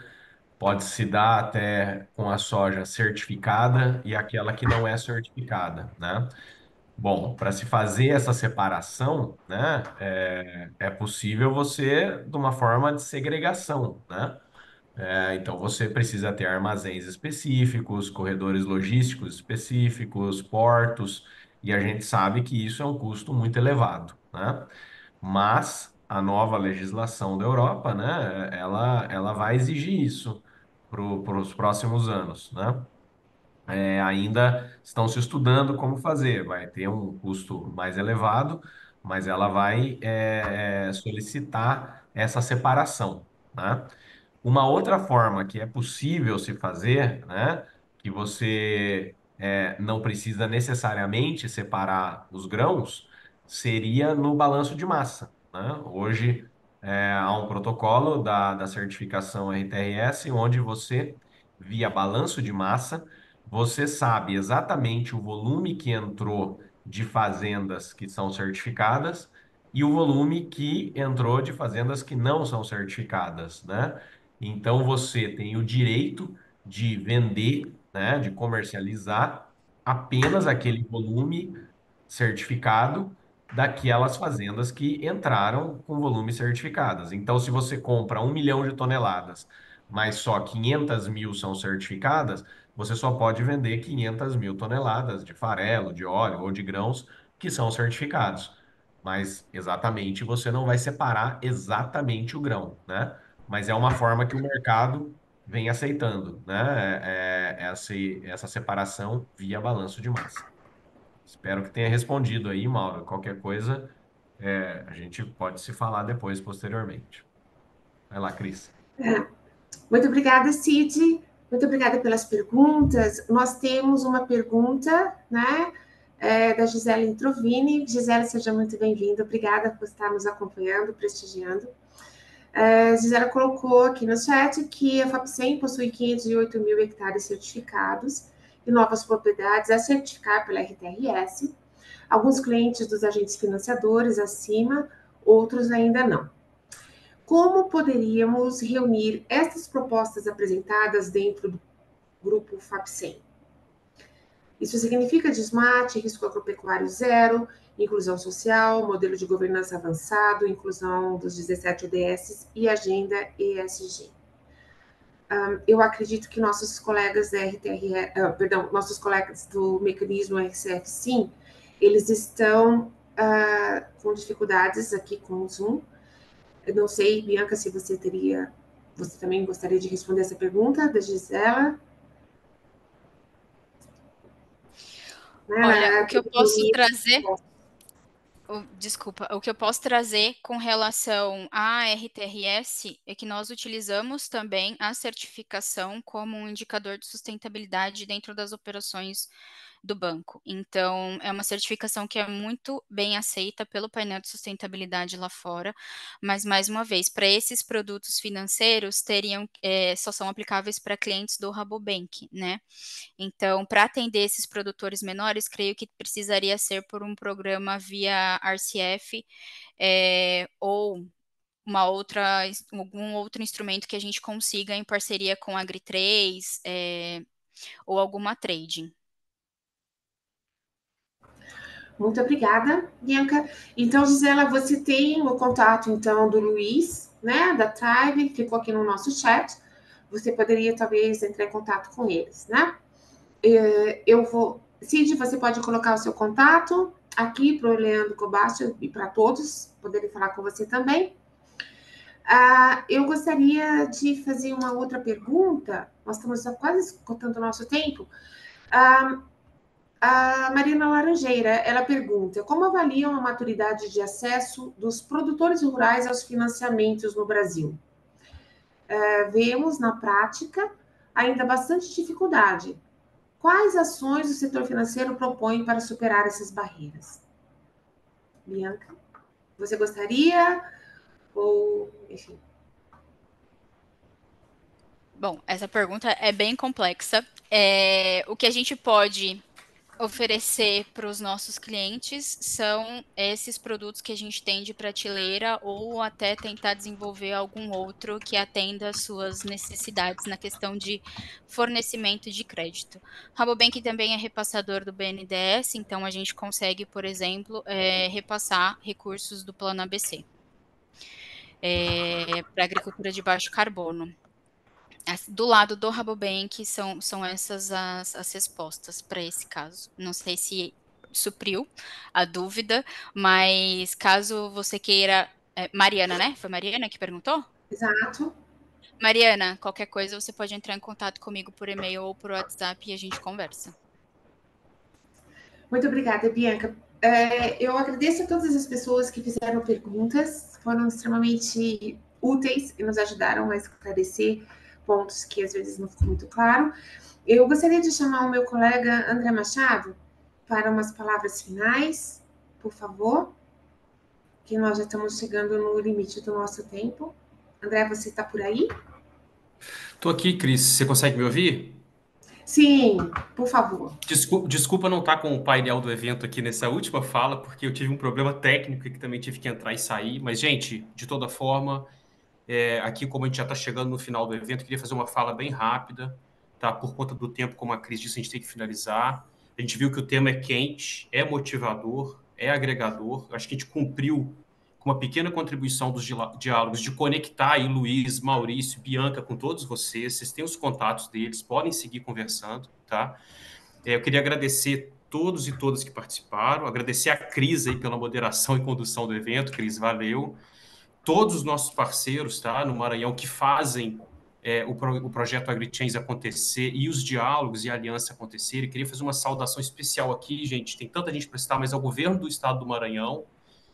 Speaker 7: pode se dar até com a soja certificada e aquela que não é certificada, né? Bom, para se fazer essa separação, né, é possível você de uma forma de segregação, né? Então você precisa ter armazéns específicos, corredores logísticos específicos, portos, e a gente sabe que isso é um custo muito elevado, né? Mas a nova legislação da Europa, né, ela vai exigir isso para os próximos anos, né? Ainda estão se estudando como fazer, vai ter um custo mais elevado, mas ela vai solicitar essa separação, né? Uma outra forma que é possível se fazer, né, que você não precisa necessariamente separar os grãos, seria no balanço de massa, né? Hoje há um protocolo da certificação RTRS, onde você, via balanço de massa, você sabe exatamente o volume que entrou de fazendas que são certificadas e o volume que entrou de fazendas que não são certificadas, né? Então você tem o direito de vender, né, de comercializar apenas aquele volume certificado daquelas fazendas que entraram com volumes certificadas. Então, se você compra 1 milhão de toneladas, mas só 500 mil são certificadas, você só pode vender 500 mil toneladas de farelo, de óleo ou de grãos que são certificados. Mas exatamente você não vai separar exatamente o grão, né? Mas é uma forma que o mercado vem aceitando, né? Essa separação via balanço de massa. Espero que tenha respondido aí, Mauro. Qualquer coisa, a gente pode se falar depois, posteriormente. Vai lá, Cris.
Speaker 1: Muito obrigada, Cid. Muito obrigada pelas perguntas. Nós temos uma pergunta, né, da Gisele Introvini. Gisele, seja muito bem-vinda. Obrigada por estar nos acompanhando, prestigiando. Gisela colocou aqui no chat que a FAPSEM possui 508 mil hectares certificados e novas propriedades a certificar pela RTRS. Alguns clientes dos agentes financiadores acima, outros ainda não. Como poderíamos reunir estas propostas apresentadas dentro do grupo FAPSEM? Isso significa desmate, risco agropecuário zero, inclusão social, modelo de governança avançado, inclusão dos 17 ODS e agenda ESG. Eu acredito que nossos colegas da nossos colegas do mecanismo RCF, sim, eles estão com dificuldades aqui com o Zoom. Eu não sei, Bianca, se você também gostaria de responder essa pergunta da Gisela?
Speaker 6: Olha, o que eu posso trazer... Desculpa, o que eu posso trazer com relação à RTRS é que nós utilizamos também a certificação como um indicador de sustentabilidade dentro das operações do banco. Então, é uma certificação que é muito bem aceita pelo painel de sustentabilidade lá fora, mas, mais uma vez, para esses produtos financeiros, só são aplicáveis para clientes do Rabobank, né? Então, para atender esses produtores menores, creio que precisaria ser por um programa via RCF, ou algum outro instrumento que a gente consiga em parceria com a Agri3, ou alguma trading.
Speaker 1: Muito obrigada, Bianca. Então, Gisela, você tem o contato, então, do Luiz, né, da Tribe, que ficou aqui no nosso chat. Você poderia, talvez, entrar em contato com eles, né? Cid, você pode colocar o seu contato aqui para o Leandro Cobasti e para todos poderem falar com você também. Eu gostaria de fazer uma outra pergunta. Nós estamos quase esgotando o nosso tempo. A Marina Laranjeira, ela pergunta: como avaliam a maturidade de acesso dos produtores rurais aos financiamentos no Brasil? Vemos, na prática, ainda bastante dificuldade. Quais ações o setor financeiro propõe para superar essas barreiras? Bianca, você gostaria? Ou, enfim.
Speaker 6: Bom, essa pergunta é bem complexa. O que a gente pode oferecer para os nossos clientes são esses produtos que a gente tem de prateleira, ou até tentar desenvolver algum outro que atenda às suas necessidades na questão de fornecimento de crédito. Rabobank também é repassador do BNDES, então a gente consegue, por exemplo, repassar recursos do Plano ABC para agricultura de baixo carbono. Do lado do Rabobank são essas as respostas para esse caso. Não sei se supriu a dúvida, mas caso você queira... Mariana, né? Foi Mariana que perguntou?
Speaker 1: Exato.
Speaker 6: Mariana, qualquer coisa você pode entrar em contato comigo por e-mail ou por WhatsApp e a gente conversa.
Speaker 1: Muito obrigada, Bianca. Eu agradeço a todas as pessoas que fizeram perguntas, foram extremamente úteis e nos ajudaram a esclarecer pontos que às vezes não ficou muito claro. Eu gostaria de chamar o meu colega André Machado para umas palavras finais, por favor, que nós já estamos chegando no limite do nosso tempo. André, você está por aí?
Speaker 3: Estou aqui, Cris. Você consegue me ouvir?
Speaker 1: Sim, por favor.
Speaker 3: Desculpa não estar com o painel do evento aqui nessa última fala, porque eu tive um problema técnico que também tive que entrar e sair. Mas, gente, de toda forma, aqui, como a gente já está chegando no final do evento, eu queria fazer uma fala bem rápida, tá? Por conta do tempo, como a Cris disse, a gente tem que finalizar. A gente viu que o tema é quente, é motivador, é agregador. Acho que a gente cumpriu com uma pequena contribuição dos diálogos de conectar aí Luiz, Maurício, Bianca com todos vocês. Vocês têm os contatos deles, podem seguir conversando, tá? Eu queria agradecer todos e todas que participaram, agradecer a Cris aí pela moderação e condução do evento. Cris, valeu. Todos os nossos parceiros, tá, no Maranhão, que fazem o projeto AgriChange acontecer e os diálogos e a aliança acontecerem. Queria fazer uma saudação especial aqui, gente. Tem tanta gente para citar, mas ao governo do estado do Maranhão,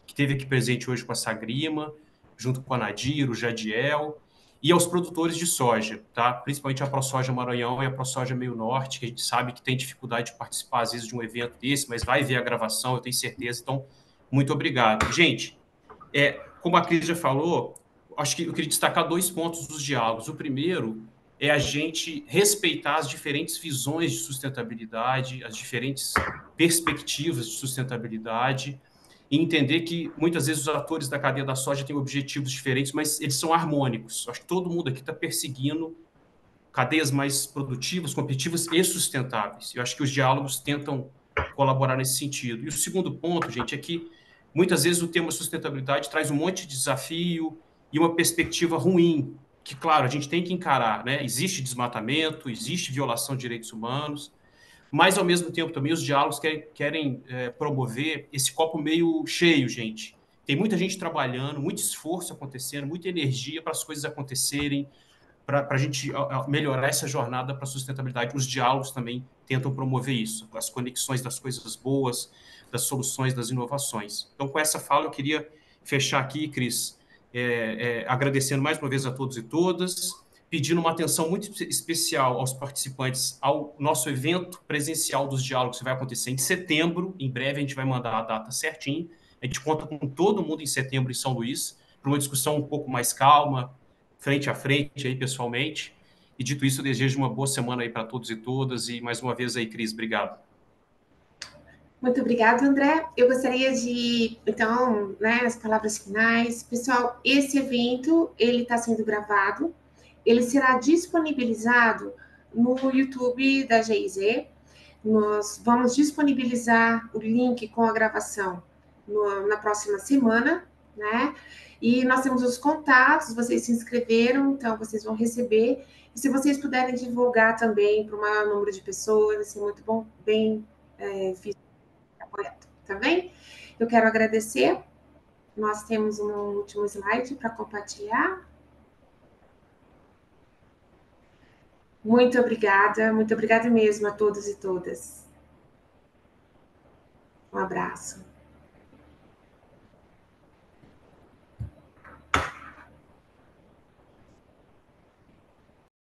Speaker 3: que esteve aqui presente hoje com a Sagrima, junto com a Nadir, o Jadiel, e aos produtores de soja, tá? Principalmente a ProSoja Maranhão e a ProSoja Meio Norte, que a gente sabe que tem dificuldade de participar, às vezes, de um evento desse, mas vai ver a gravação, eu tenho certeza. Então, muito obrigado. Gente, como a Cris já falou, acho que eu queria destacar 2 pontos dos diálogos. O primeiro é a gente respeitar as diferentes visões de sustentabilidade, as diferentes perspectivas de sustentabilidade, e entender que muitas vezes os atores da cadeia da soja têm objetivos diferentes, mas eles são harmônicos. Acho que todo mundo aqui está perseguindo cadeias mais produtivas, competitivas e sustentáveis. Eu acho que os diálogos tentam colaborar nesse sentido. E o segundo ponto, gente, é que muitas vezes o tema sustentabilidade traz um monte de desafio e uma perspectiva ruim, que, claro, a gente tem que encarar, né? Existe desmatamento, existe violação de direitos humanos, mas, ao mesmo tempo, também os diálogos querem promover esse copo meio cheio, gente. Tem muita gente trabalhando, muito esforço acontecendo, muita energia para as coisas acontecerem, para a gente melhorar essa jornada para a sustentabilidade. Os diálogos também tentam promover isso, as conexões das coisas boas, das soluções, das inovações. Então, com essa fala, eu queria fechar aqui, Cris, agradecendo mais uma vez a todos e todas, pedindo uma atenção muito especial aos participantes ao nosso evento presencial dos diálogos, que vai acontecer em setembro. Em breve a gente vai mandar a data certinho. A gente conta com todo mundo em setembro em São Luís, para uma discussão um pouco mais calma, frente a frente, aí, pessoalmente. E dito isso, eu desejo uma boa semana aí para todos e todas. E mais uma vez aí, Cris, obrigado.
Speaker 1: Muito obrigada, André. Eu gostaria de, então, né, as palavras finais. Pessoal, esse evento, ele está sendo gravado, ele será disponibilizado no YouTube da GIZ. Nós vamos disponibilizar o link com a gravação na próxima semana, né? E nós temos os contatos, vocês se inscreveram, então vocês vão receber. E se vocês puderem divulgar também para o maior número de pessoas, vai ser muito bom, bem visto, correto, tá bem? Eu quero agradecer. Nós temos um último slide para compartilhar. Muito obrigada mesmo a todos e todas. Um abraço.